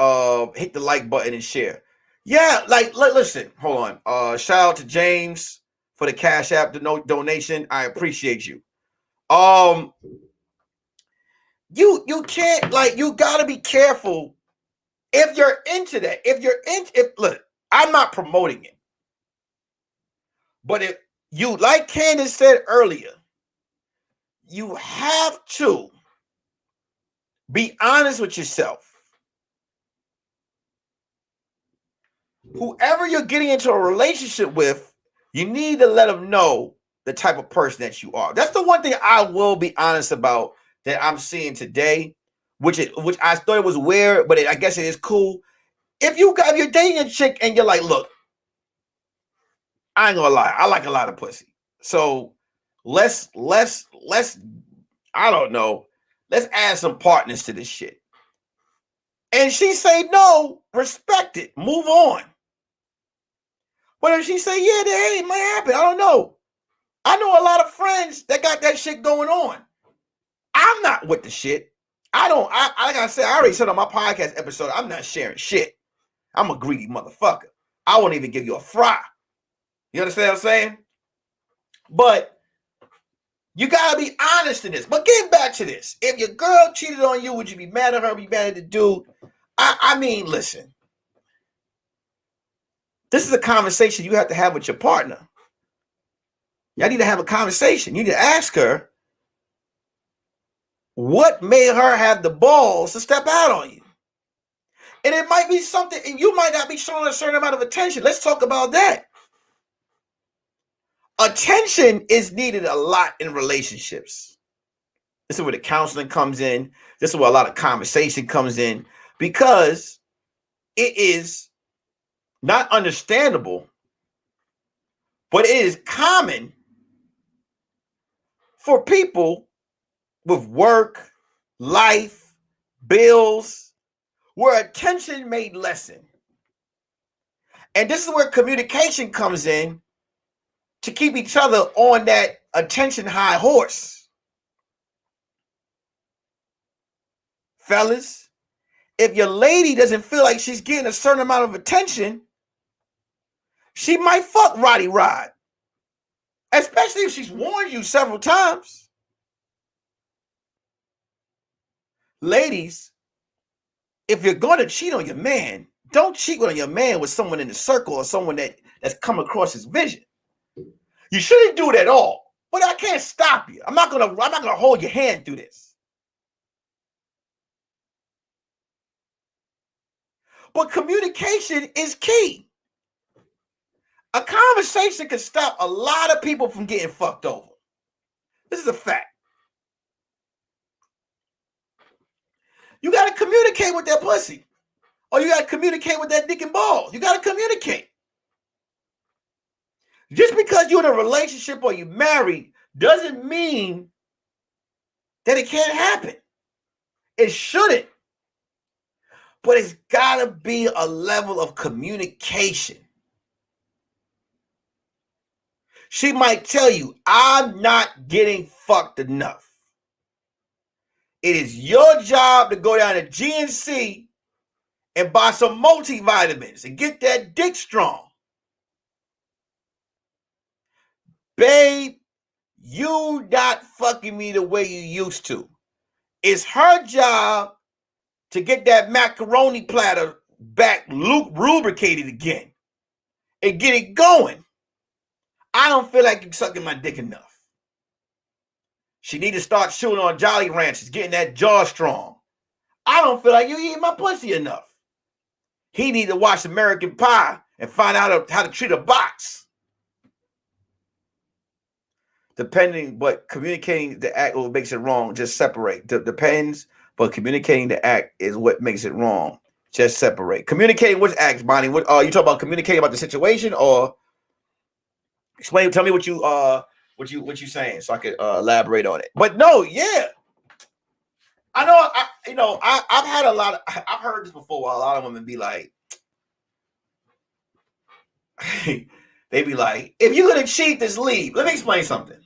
hit the like button and share. Yeah, listen, hold on. Shout out to James for the Cash App donation. I appreciate you. You can't, you gotta be careful if you're into that. Look, I'm not promoting it, but if you, like Candace said earlier, you have to be honest with yourself. Whoever you're getting into a relationship with, You need to let them know the type of person that you are. That's the one thing I will be honest about that I'm seeing today, which I thought it was weird, but I guess it is cool. If you're dating a chick and you're like, look, I ain't gonna lie, I like a lot of pussy. So let's I don't know, let's add some partners to this shit. And she say no, respect it, move on. But if she say yeah, then it might happen. I don't know. I know a lot of friends that got that shit going on. I'm not with the shit. I like I said, I already said on my podcast episode, I'm not sharing shit. I'm a greedy motherfucker. I won't even give you a fry. You understand what I'm saying? But you gotta be honest in this. But getting back to this, if your girl cheated on you, would you be mad at her? Be mad at the dude? I mean, listen. This is a conversation you have to have with your partner. Y'all need to have a conversation. You need to ask her what made her have the balls to step out on you. And it might be something, and you might not be showing a certain amount of attention. Let's talk about that. Attention is needed a lot in relationships. This is where the counseling comes in. This is where a lot of conversation comes in, because it is not understandable, but it is common for people with work, life, bills, where attention may lessen. And this is where communication comes in to keep each other on that attention high horse. Fellas, if your lady doesn't feel like she's getting a certain amount of attention, she might fuck Roddy Rod. Especially if she's warned you several times. Ladies, if you're going to cheat on your man, don't cheat on your man with someone in the circle or someone that's come across his vision. You shouldn't do it at all. But I can't stop you. I'm not gonna hold your hand through this. But communication is key. A conversation can stop a lot of people from getting fucked over. This is a fact. You got to communicate with that pussy. Or you got to communicate with that dick and balls. You got to communicate. Just because you're in a relationship or you're married doesn't mean that it can't happen. It shouldn't. But it's got to be a level of communication. She might tell you, I'm not getting fucked enough. It is your job to go down to GNC and buy some multivitamins and get that dick strong. Babe, you not fucking me the way you used to. It's her job to get that macaroni platter back lubricated again and get it going. I don't feel like you're sucking my dick enough. She need to start chewing on Jolly Ranchers, getting that jaw strong. I don't feel like you eating my pussy enough. He need to watch American Pie and find out how to treat a box. Depending, but communicating the act what makes it wrong, just separate. Depends, but communicating the act is what makes it wrong. Just separate. Communicating which acts, Bonnie? What you talking about? Communicating about the situation, or explain? Tell me what you saying, so I could elaborate on it. But no, yeah, I know. I've had a lot of. I've heard this before. A lot of women be like, they be like, if you're gonna cheat, just leave. Let me explain something.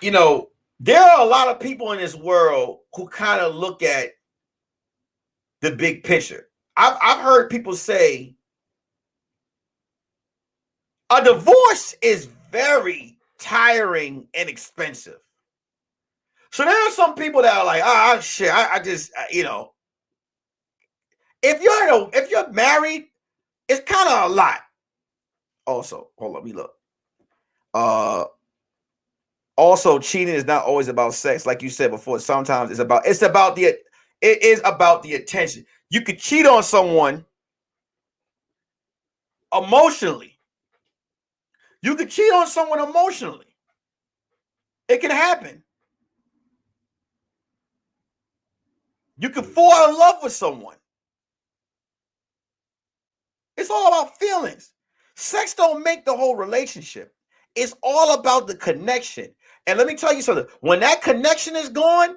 You know, there are a lot of people in this world who kind of look at the big picture. I've heard people say a divorce is very tiring and expensive. So there are some people that are like, shit, I just, if you're married, it's kind of a lot. Also, hold on, let me look. Also, cheating is not always about sex, like you said before. Sometimes it is about the attention. You could cheat on someone emotionally. You could cheat on someone emotionally. It can happen. You can fall out of love with someone. It's all about feelings. Sex don't make the whole relationship. It's all about the connection. And let me tell you something. When that connection is gone,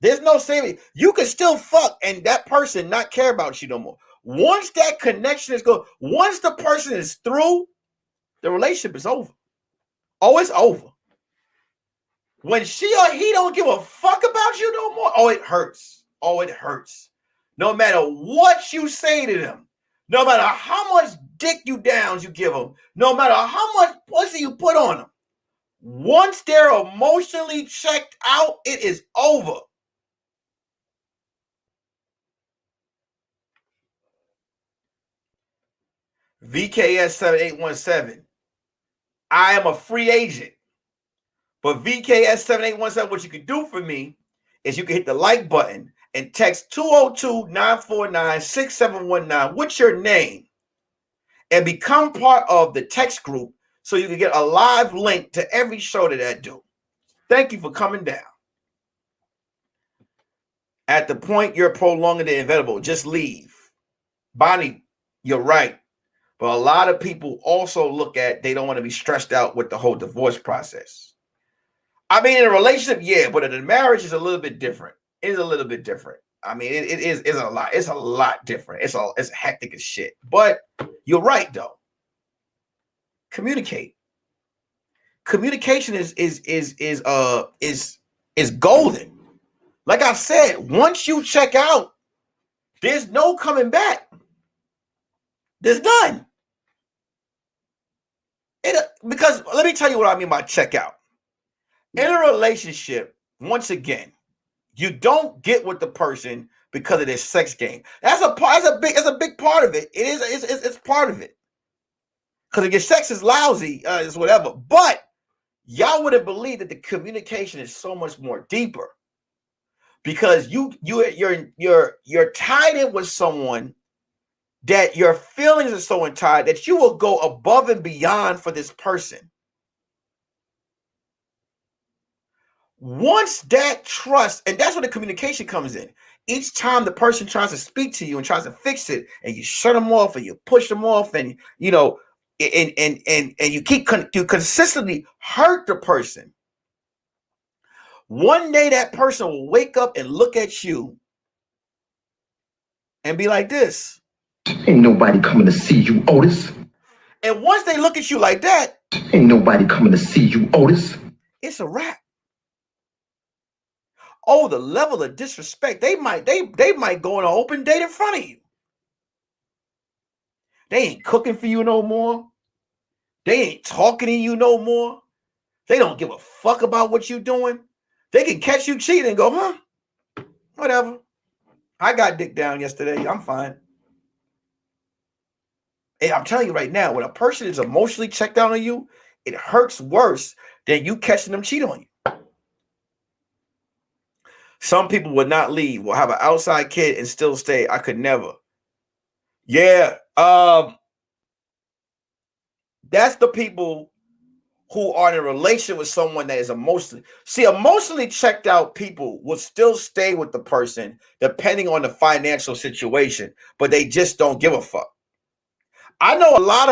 there's no saving. You can still fuck and that person not care about you no more. Once that connection is gone, once the person is through, the relationship is over. Oh, it's over. When she or he don't give a fuck about you no more, oh, it hurts. Oh, it hurts. No matter what you say to them, no matter how much dick you downs you give them, no matter how much pussy you put on them, once they're emotionally checked out, it is over. VKS 7817. I am a free agent. But VKS 7817, what you can do for me is you can hit the like button and text 202-949-6719 with your name and become part of the text group so you can get a live link to every show that I do. Thank you for coming down. At the point you're prolonging the inevitable, just leave. Bonnie, you're right. But a lot of people also look at they don't want to be stressed out with the whole divorce process. I mean, in a relationship, yeah, but in a marriage is a little bit different. It is a little bit different. I mean, it is a lot. It's a lot different. It's hectic as shit. But you're right, though. Communicate. Communication is golden. Like I said, once you check out, there's no coming back. There's none. Because let me tell you what I mean by check out. In a relationship, once again, you don't get with the person because of their sex game. That's a big part of it. It's part of it. Because if your sex is lousy, it's whatever. But y'all wouldn't believe that the communication is so much more deeper. Because you're tied in with someone that your feelings are so tied that you will go above and beyond for this person. Once that trust, and that's where the communication comes in. Each time the person tries to speak to you and tries to fix it, and you shut them off, and you push them off, and you know, and you you consistently hurt the person. One day that person will wake up and look at you and be like this. Ain't nobody coming to see you, Otis. And once they look at you like that, ain't nobody coming to see you, Otis. It's a wrap. Oh, the level of disrespect. They might go on an open date in front of you. They ain't cooking for you no more. They ain't talking to you no more. They don't give a fuck about what you're doing. They can catch you cheating and go, huh? Whatever. I got dick down yesterday. I'm fine. And I'm telling you right now, when a person is emotionally checked out on you, it hurts worse than you catching them cheat on you. Some people would not leave, will have an outside kid and still stay. I could never. Yeah. That's the people who are in a relationship with someone that is emotionally checked out people will still stay with the person depending on the financial situation, but they just don't give a fuck. I know a lot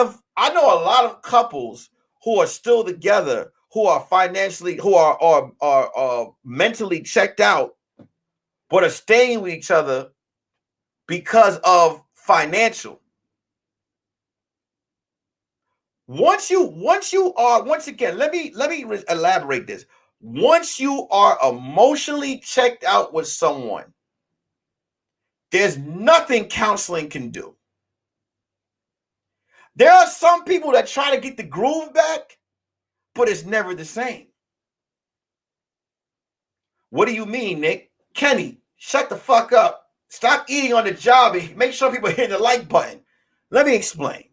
of couples who are still together, who are mentally checked out, but are staying with each other because of financial. Once again, let me elaborate this. Once you are emotionally checked out with someone, there's nothing counseling can do. There are some people that try to get the groove back, but it's never the same. What do you mean, Nick? Kenny, shut the fuck up. Stop eating on the job and make sure people hit the like button. Let me explain.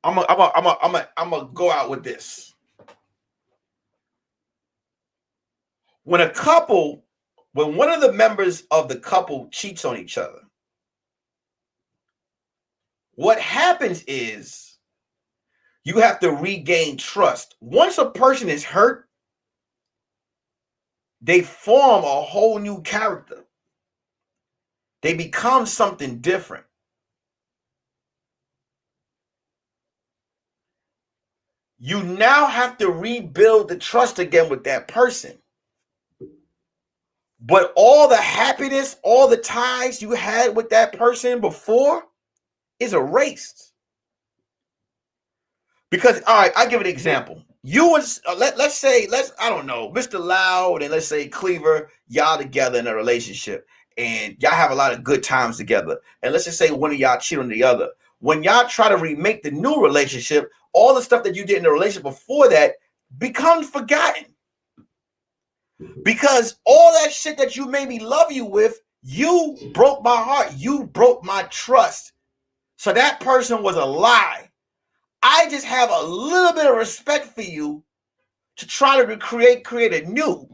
I'm gonna go out with this. When one of the members of the couple cheats on each other, what happens is You have to regain trust. Once a person is hurt, they form a whole new character. They become something different. You now have to rebuild the trust again with that person. But all the happiness, all the ties you had with that person before is erased. Because, all right, I'll give an example. You was, let's say, I don't know, Mr. Loud and let's say Cleaver, y'all together in a relationship and y'all have a lot of good times together. And let's just say one of y'all cheat on the other. When y'all try to remake the new relationship, all the stuff that you did in the relationship before that becomes forgotten. Because all that shit that you made me love you with, you broke my heart. You broke my trust. So that person was a lie. I just have a little bit of respect for you to try to create it new.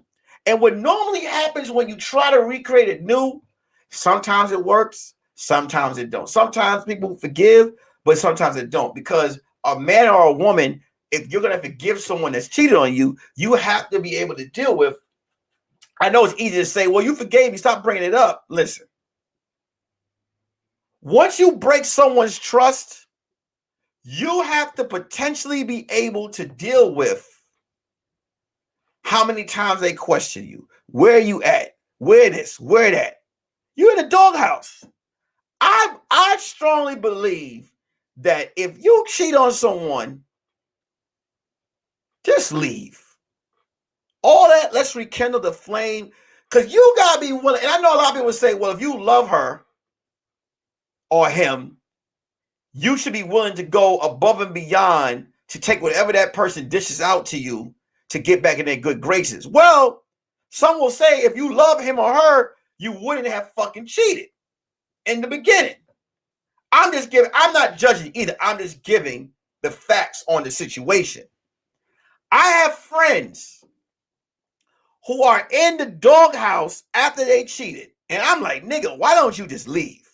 And what normally happens when you try to recreate it new, sometimes it works, sometimes it don't. Sometimes people forgive, but sometimes it don't. Because a man or a woman, if you're going to forgive someone that's cheated on you, you have to be able to deal with. I know it's easy to say, well, you forgave me, stop bringing it up. Listen, once you break someone's trust, you have to potentially be able to deal with how many times they question you. Where are you at? Where this? Where that? You're in a doghouse. I strongly believe that if you cheat on someone, just leave. All that, let's rekindle the flame. Because you got to be willing. And I know a lot of people say, well, if you love her or him, you should be willing to go above and beyond to take whatever that person dishes out to you to get back in their good graces. Well, some will say if you love him or her, you wouldn't have fucking cheated in the beginning. I'm not judging either. I'm just giving the facts on the situation. I have friends who are in the doghouse after they cheated. And I'm like, nigga, why don't you just leave?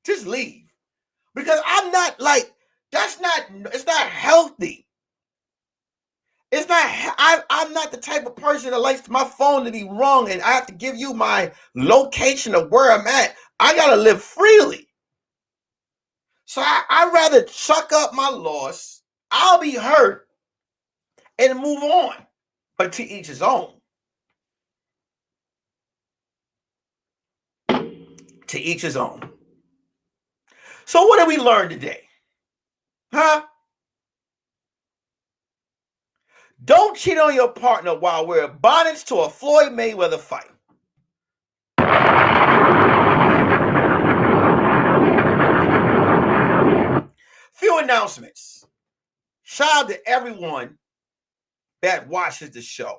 Just leave. Because I'm not like, it's not healthy. It's not, I'm not the type of person that likes my phone to be wrong and I have to give you my location of where I'm at. I got to live freely. So I'd rather chuck up my loss. I'll be hurt and move on. But to each his own. To each his own. So what did we learn today? Huh? Don't cheat on your partner while wearing bonnets to a Floyd Mayweather fight. Few announcements. Shout out to everyone that watches the show.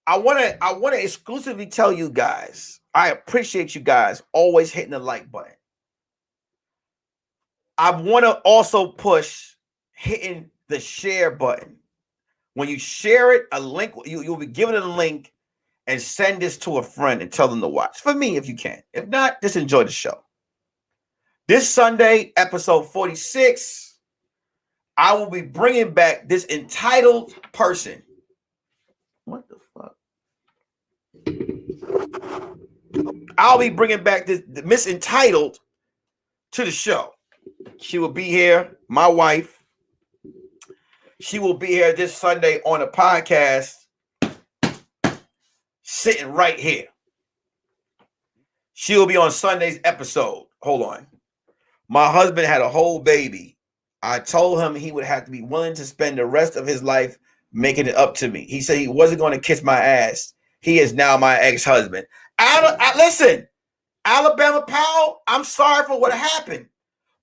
I want to exclusively tell you guys, I appreciate you guys always hitting the like button. I want to also push hitting the share button. When you share it, a link, you'll be given a link and send this to a friend and tell them to watch. For me, if you can. If not, just enjoy the show. This Sunday, episode 46, I will be bringing back this entitled person. What the fuck? I'll be bringing back this Miss Entitled to the show. She will be here, my wife. She will be here this Sunday on a podcast, sitting right here. She will be on Sunday's episode. Hold on. My husband had a whole baby. I told him he would have to be willing to spend the rest of his life making it up to me. He said he wasn't going to kiss my ass. He is now my ex-husband. Listen, Alabama Powell, I'm sorry for what happened,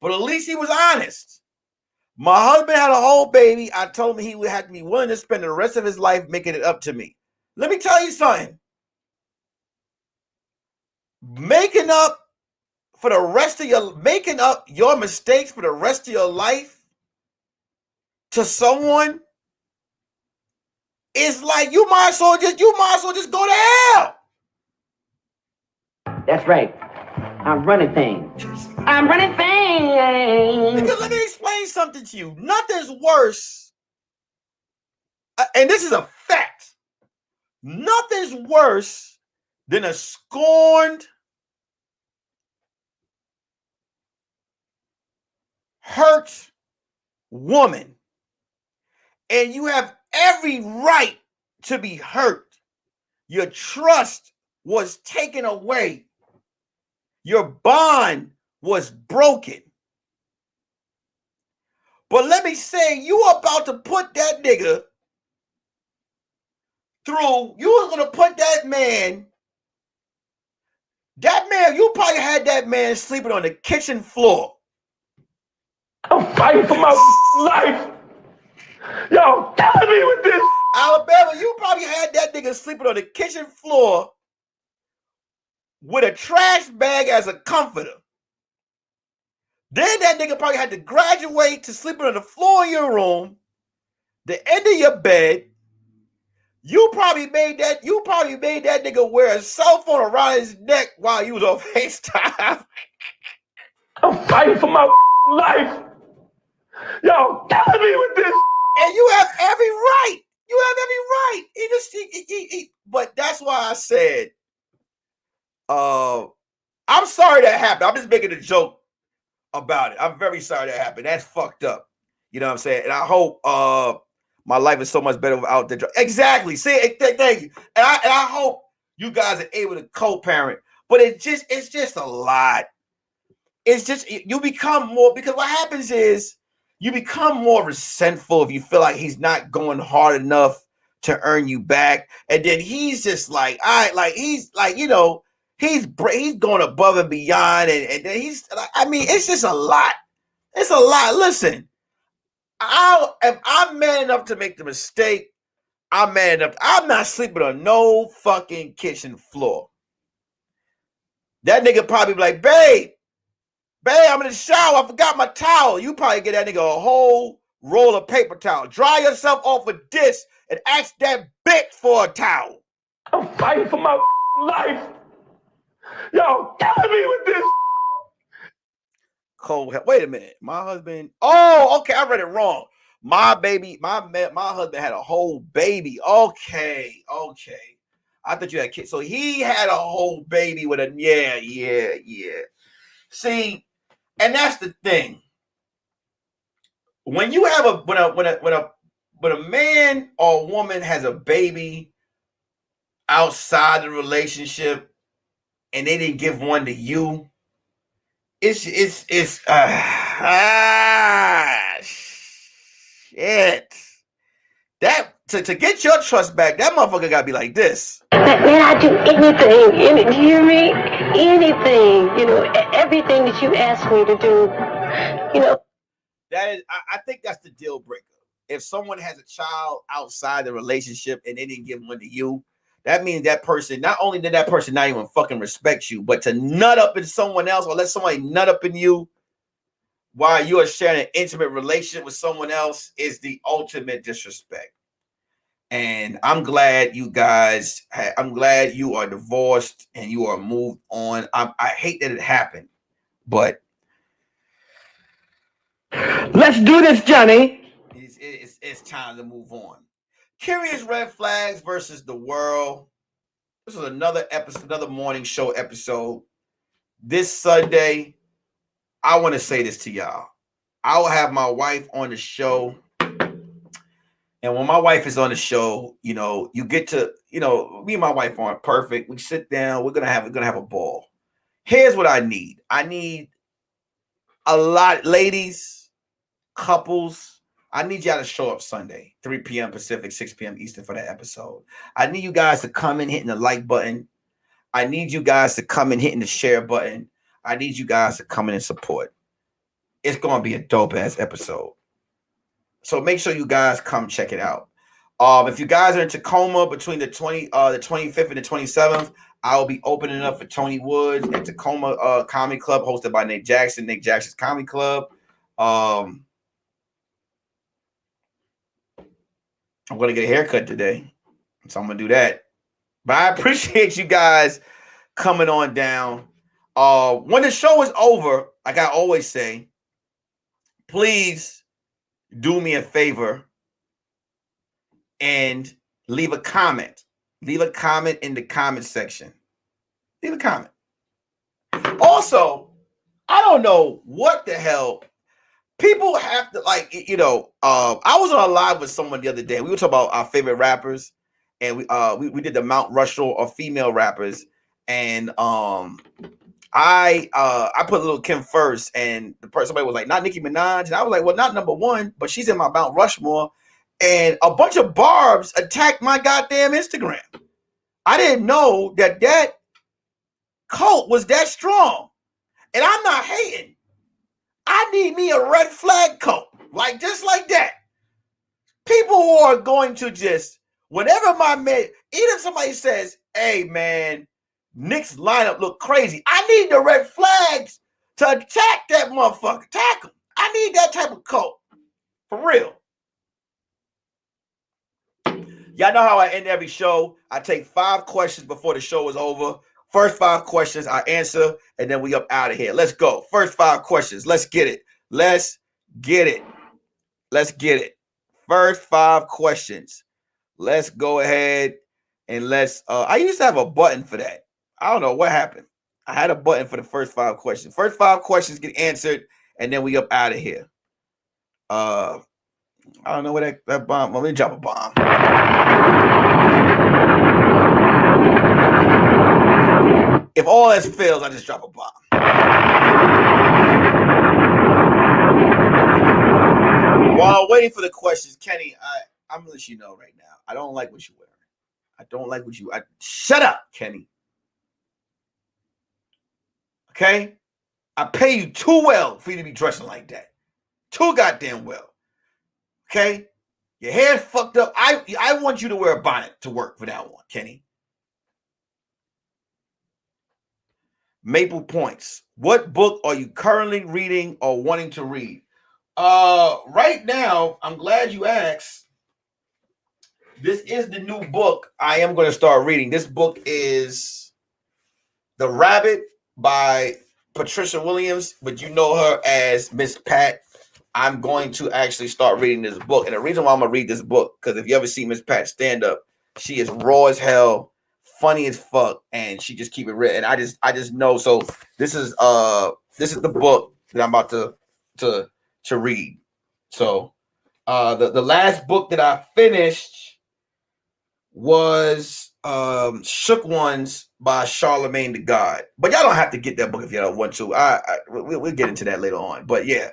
but at least he was honest. My husband had a whole baby. I told him he would have to be willing to spend the rest of his life making it up to me. Let me tell you something. Making up your mistakes for the rest of your life to someone is like you might as well just go to hell. That's right. I'm running things. I'm running things. Because let me explain something to you. Nothing's worse, and this is a fact. Nothing's worse than a scorned, hurt woman. And you have every right to be hurt. Your trust was taken away. Your bond was broken. But let me say, you are about to put that nigga through, you were going to put that man, you probably had that man sleeping on the kitchen floor. I'm fighting for my life. Y'all killing me with this. Alabama, you probably had that nigga sleeping on the kitchen floor with a trash bag as a comforter. Then that nigga probably had to graduate to sleeping on the floor of your room, the end of your bed. You probably made that nigga wear a cell phone around his neck while you was on FaceTime. I'm fighting for my life. Y'all killing me with this. And you have every right. You have every right. But that's why I said, I'm sorry that happened. I'm just making a joke about it. I'm very sorry that happened. That's fucked up. You know what I'm saying? And I hope my life is so much better without the drug. Exactly. See, thank you. And I hope you guys are able to co-parent. But it's just a lot. It's just you become more, because what happens is you become more resentful if you feel like he's not going hard enough to earn you back. And then he's just like, all right, like he's like, you know, he's going above and beyond, and then he's like, I mean, it's just a lot. It's a lot. Listen, if I'm man enough to make the mistake, I'm man enough. I'm not sleeping on no fucking kitchen floor. That nigga probably be like, babe, I'm in the shower. I forgot my towel. You probably get that nigga a whole roll of paper towel. Dry yourself off with this and ask that bitch for a towel. I'm fighting for my life. Y'all killing me with this. Cold hell. Wait a minute. My husband. Oh, okay. I read it wrong. My husband had a whole baby. Okay. I thought you had kids. So he had a whole baby with a yeah. See, and that's the thing. When you have when a man or a woman has a baby outside the relationship and they didn't give one to you, it's shit. That to get your trust back, that motherfucker gotta be like this. Man, I do anything. Do you hear me? Anything. You know, everything that you ask me to do. You know. That is, I think that's the deal breaker. If someone has a child outside the relationship and they didn't give one to you, that means that person, not only did that person not even fucking respect you, but to nut up in someone else or let somebody nut up in you while you are sharing an intimate relationship with someone else is the ultimate disrespect. And I'm glad you guys, I'm glad you are divorced and you are moved on. I hate that it happened, but Let's do this, Johnny. it's time to move on. Curious Red Flags versus the World. This is another episode, another morning show episode. This Sunday, I want to say this to y'all. I will have my wife on the show. And when my wife is on the show, you know, you get to, you know, me and my wife aren't perfect. We sit down, we're gonna have a ball. Here's what I need. I need a lot, ladies, couples. I need y'all to show up Sunday, 3 p.m. Pacific, 6 p.m. Eastern for that episode. I need you guys to come in hitting the like button. I need you guys to come in hitting the share button. I need you guys to come in and support. It's going to be a dope ass episode. So make sure you guys come check it out. If you guys are in Tacoma between the 25th and the 27th, I will be opening up for Tony Woods at Tacoma Comedy Club, hosted by Nick Jackson, Nick Jackson's Comedy Club. I'm going to get a haircut today, so I'm going to do that. But I appreciate you guys coming on down. When the show is over, like I always say, please do me a favor and leave a comment. Leave a comment in the comment section. Leave a comment. Also, I don't know what the hell people have to like. I was on a live with someone the other day. We were talking about our favorite rappers, and we did the Mount Rushmore of female rappers, and I put Lil' Kim first, and somebody was like, not Nicki Minaj, and I was like, well, not number one, but she's in my Mount Rushmore, and a bunch of barbs attacked my goddamn Instagram. I didn't know that cult was that strong, and I'm not hating. I need me a red flag cult, like just like that. People who are going to just, whenever my man, even if somebody says, hey man, Nick's lineup look crazy, I need the red flags to attack that motherfucker. Attack him. I need that type of cult. For real. Y'all know how I end every show. I take 5 questions before the show is over. First 5 questions I answer, and then we up out of here. Let's go. First 5 questions. Let's get it. Let's get it. Let's get it. First 5 questions. Let's go ahead and let's. I used to have a button for that. I don't know what happened. I had a button for the first 5 questions. First 5 questions get answered, and then we up out of here. I don't know where that bomb. Let me drop a bomb. If all else fails, I just drop a bomb. While I'm waiting for the questions, Kenny, I'm gonna let you know right now. I don't like what you're wearing. I don't like what you. Shut up, Kenny. Okay, I pay you too well for you to be dressing like that. Too goddamn well. Okay, your hair's fucked up. I want you to wear a bonnet to work for that one, Kenny. Maple Points. What book are you currently reading or wanting to read? Right now, I'm glad you asked. This is the new book I am going to start reading. This book is The Rabbit by Patricia Williams, but you know her as Miss Pat. I'm going to actually start reading this book. And the reason why I'm going to read this book, because if you ever see Miss Pat stand up, she is raw as hell, funny as fuck, and she just keep it real. And I just know. So this is the book that I'm about to read. So the last book that I finished was Shook Ones by Charlemagne the God. But y'all don't have to get that book if you don't want to. We'll get into that later on. But yeah,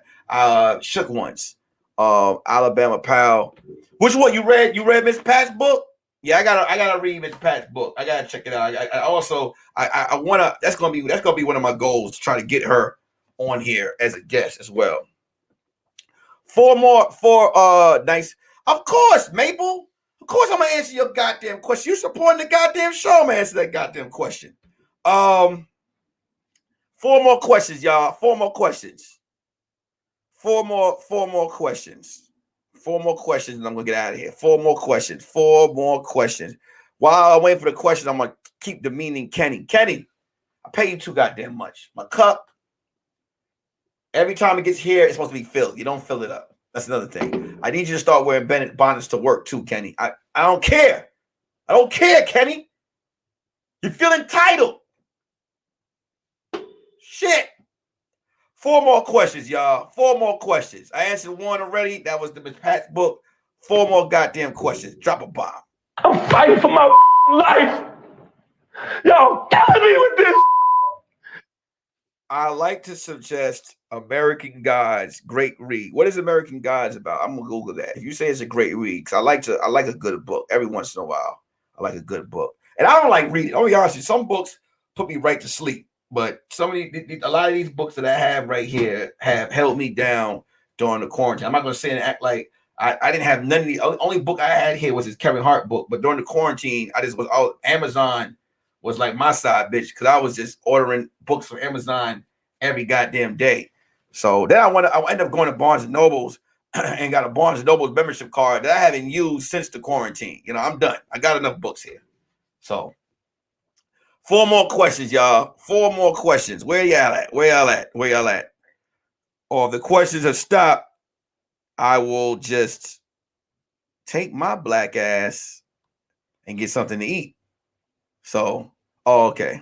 Shook Ones, Alabama Pal. Which one you read? You read Miss Pat's book? Yeah, I gotta read Miss Pat's book. I gotta check it out. I wanna. That's gonna be one of my goals, to try to get her on here as a guest as well. 4 nice. Of course, Maple. Of course, I'm gonna answer your goddamn question. You supporting the goddamn show, I'm gonna answer that goddamn question. 4 more questions, y'all. 4 more questions. 4 more questions. 4 more questions, and I'm gonna get out of here. 4 more questions. 4 more questions. While I'm waiting for the questions, I'm gonna keep demeaning Kenny. Kenny, I pay you too goddamn much. My cup, every time it gets here, it's supposed to be filled. You don't fill it up. That's another thing. I need you to start wearing bonnets to work too, Kenny. I don't care. I don't care, Kenny. You feel entitled. Shit. 4 more questions, y'all. 4 more questions. I answered 1 already. That was the Miss Pat's book. 4 more goddamn questions. Drop a bomb. I'm fighting for my life. Y'all killing me with this. I like to suggest American Gods, great read. What is American Gods about? I'm gonna Google that. If you say it's a great read, because I like a good book. Every once in a while, I like a good book. And I don't like reading. I'll be honest with you, some books put me right to sleep. But a lot of these books that I have right here have held me down during the quarantine. I'm not gonna say and act like I didn't have none of the only book I had here was his Kevin Hart book. But during the quarantine, I just was all Amazon was like my side bitch, because I was just ordering books from Amazon every goddamn day. So then I ended up going to Barnes and Nobles and got a Barnes and Nobles membership card that I haven't used since the quarantine. You know, I'm done. I got enough books here. So 4 more questions, y'all. 4 more questions. Where y'all at? Where y'all at? Where y'all at? Or if the questions have stopped, I will just take my black ass and get something to eat. So, okay.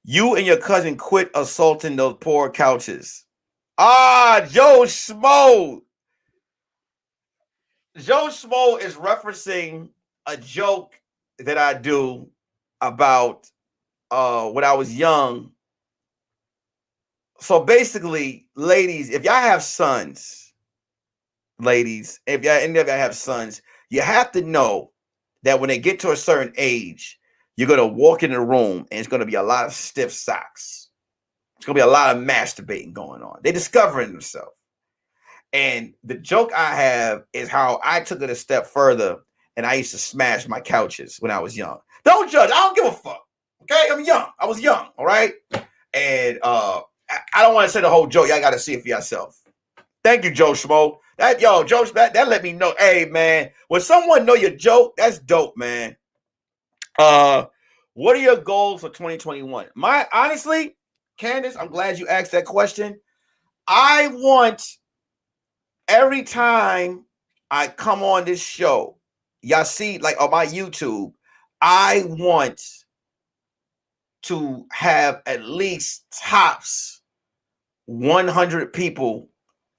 You and your cousin quit assaulting those poor couches. Joe Schmo. Joe Schmo is referencing a joke that I do about when I was young. So basically, ladies, if y'all have sons, ladies, if y'all any of y'all have sons, you have to know that when they get to a certain age, you're gonna walk in the room and it's gonna be a lot of stiff socks. It's gonna be a lot of masturbating going on. They're discovering themselves. And the joke I have is how I took it a step further and I used to smash my couches when I was young. Don't judge. I don't give a fuck. Okay, I'm young. I was young. All right. And I don't want to say the whole joke. Y'all got to see it for yourself. Thank you, Joe Schmo. Joe, that let me know. Hey, man, when someone know your joke, that's dope, man. What are your goals for 2021? Honestly, Candace, I'm glad you asked that question. I want every time I come on this show, y'all see, like on my YouTube, I want to have at least tops 100 people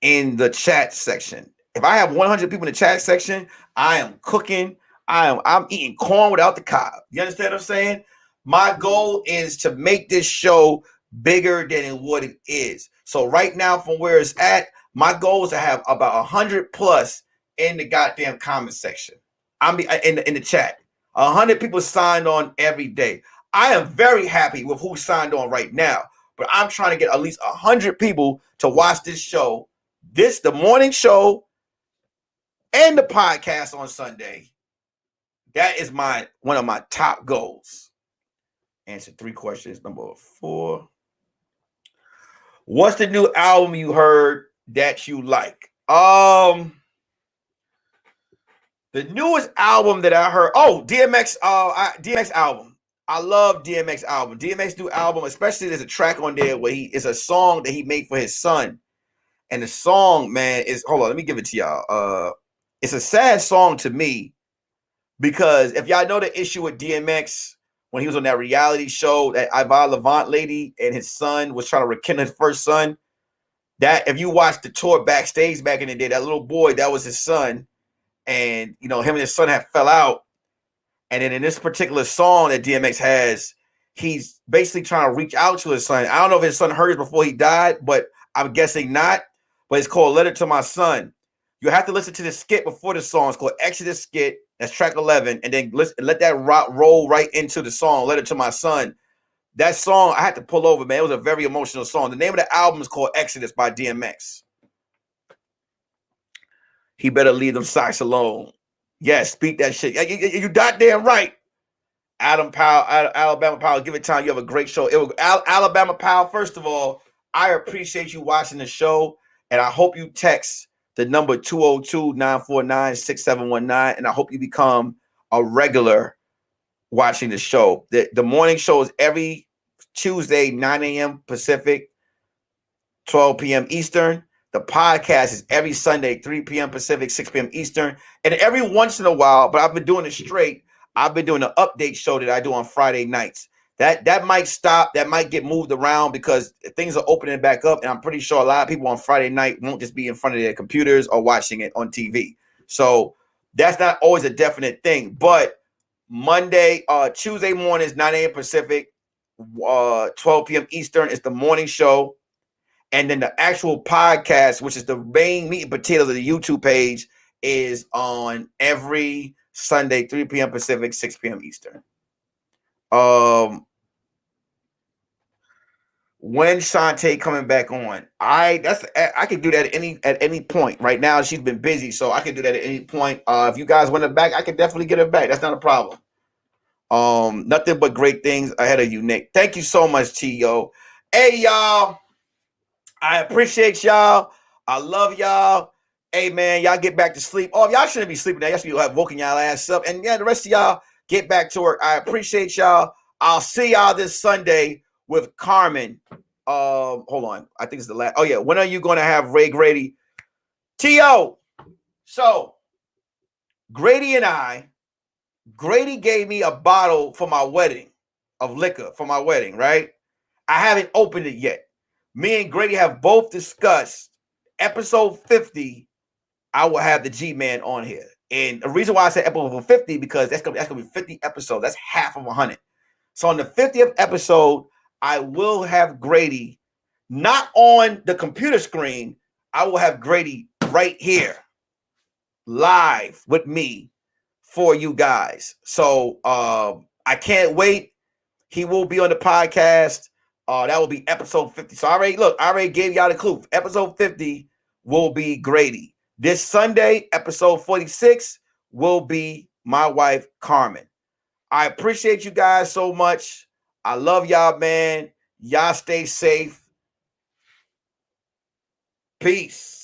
in the chat section. If I have 100 people in the chat section, I am cooking. I'm eating corn without the cob. You understand what I'm saying? My goal is to make this show bigger than what it is. So right now, from where it's at, my goal is to have about 100 plus in the goddamn comment section. I'm in the chat. 100 people signed on every day. I am very happy with who signed on right now, but I'm trying to get at least 100 people to watch this show, the morning show, and the podcast on Sunday. That is one of my top goals. Answer 3 questions. Number 4. What's the new album you heard that you like? The newest album that I heard. DMX. DMX album. I love DMX album. DMX new album, especially there's a track on there where it's a song that he made for his son, and the song, man, is hold on. Let me give it to y'all. It's a sad song to me because if y'all know the issue with DMX when he was on that reality show, that Ivan Levant lady and his son was trying to rekindle his first son. That if you watch the tour backstage back in the day, that little boy, that was his son. And, him and his son have fell out. And then in this particular song that DMX has, he's basically trying to reach out to his son. I don't know if his son heard it before he died, but I'm guessing not. But it's called Letter to My Son. You have to listen to the skit before the song. It's called Exodus Skit. That's track 11. And then let that roll right into the song, Letter to My Son. That song, I had to pull over, man. It was a very emotional song. The name of the album is called Exodus by DMX. He better leave them socks alone. Yes, speak that shit. You goddamn right. Adam Powell, Alabama Powell, give it time. You have a great show. Alabama Powell, first of all, I appreciate you watching the show, and I hope you text the number 202-949-6719, and I hope you become a regular watching the show. The morning show is every Tuesday, 9 a.m. Pacific, 12 p.m. Eastern. The podcast is every Sunday, 3 p.m. Pacific, 6 p.m. Eastern. And every once in a while, but I've been doing it straight, I've been doing an update show that I do on Friday nights. That might stop. That might get moved around because things are opening back up. And I'm pretty sure a lot of people on Friday night won't just be in front of their computers or watching it on TV. So that's not always a definite thing. But Tuesday mornings, 9 a.m. Pacific, 12 p.m. Eastern is the morning show. And then the actual podcast, which is the main meat and potatoes of the YouTube page, is on every Sunday, 3 p.m. Pacific, 6 p.m. Eastern. When Shantae coming back on? I can do that at any point. Right now, she's been busy, so I can do that at any point. If you guys want her back, I can definitely get her back. That's not a problem. Nothing but great things ahead of you, Nick. Thank you so much, T.O. Hey, y'all. I appreciate y'all. I love y'all. Hey, man, y'all get back to sleep. Oh, y'all shouldn't be sleeping now. Y'all should be woken y'all ass up. And yeah, the rest of y'all, get back to work. I appreciate y'all. I'll see y'all this Sunday with Carmen. Hold on. I think it's the last. Oh, yeah. When are you going to have Ray Grady? T.O. So, Grady gave me a bottle for my wedding of liquor for my wedding, right? I haven't opened it yet. Me and Grady have both discussed episode 50. I will have the G-Man on here. And the reason why I said episode 50, because that's gonna be 50 episodes. That's half of 100. So on the 50th episode, I will have Grady not on the computer screen. I will have Grady right here, live with me for you guys. So I can't wait. He will be on the podcast. That will be episode 50. So I already gave y'all the clue. Episode 50 will be Grady. This Sunday, episode 46 will be my wife, Carmen. I appreciate you guys so much. I love y'all, man. Y'all stay safe. Peace.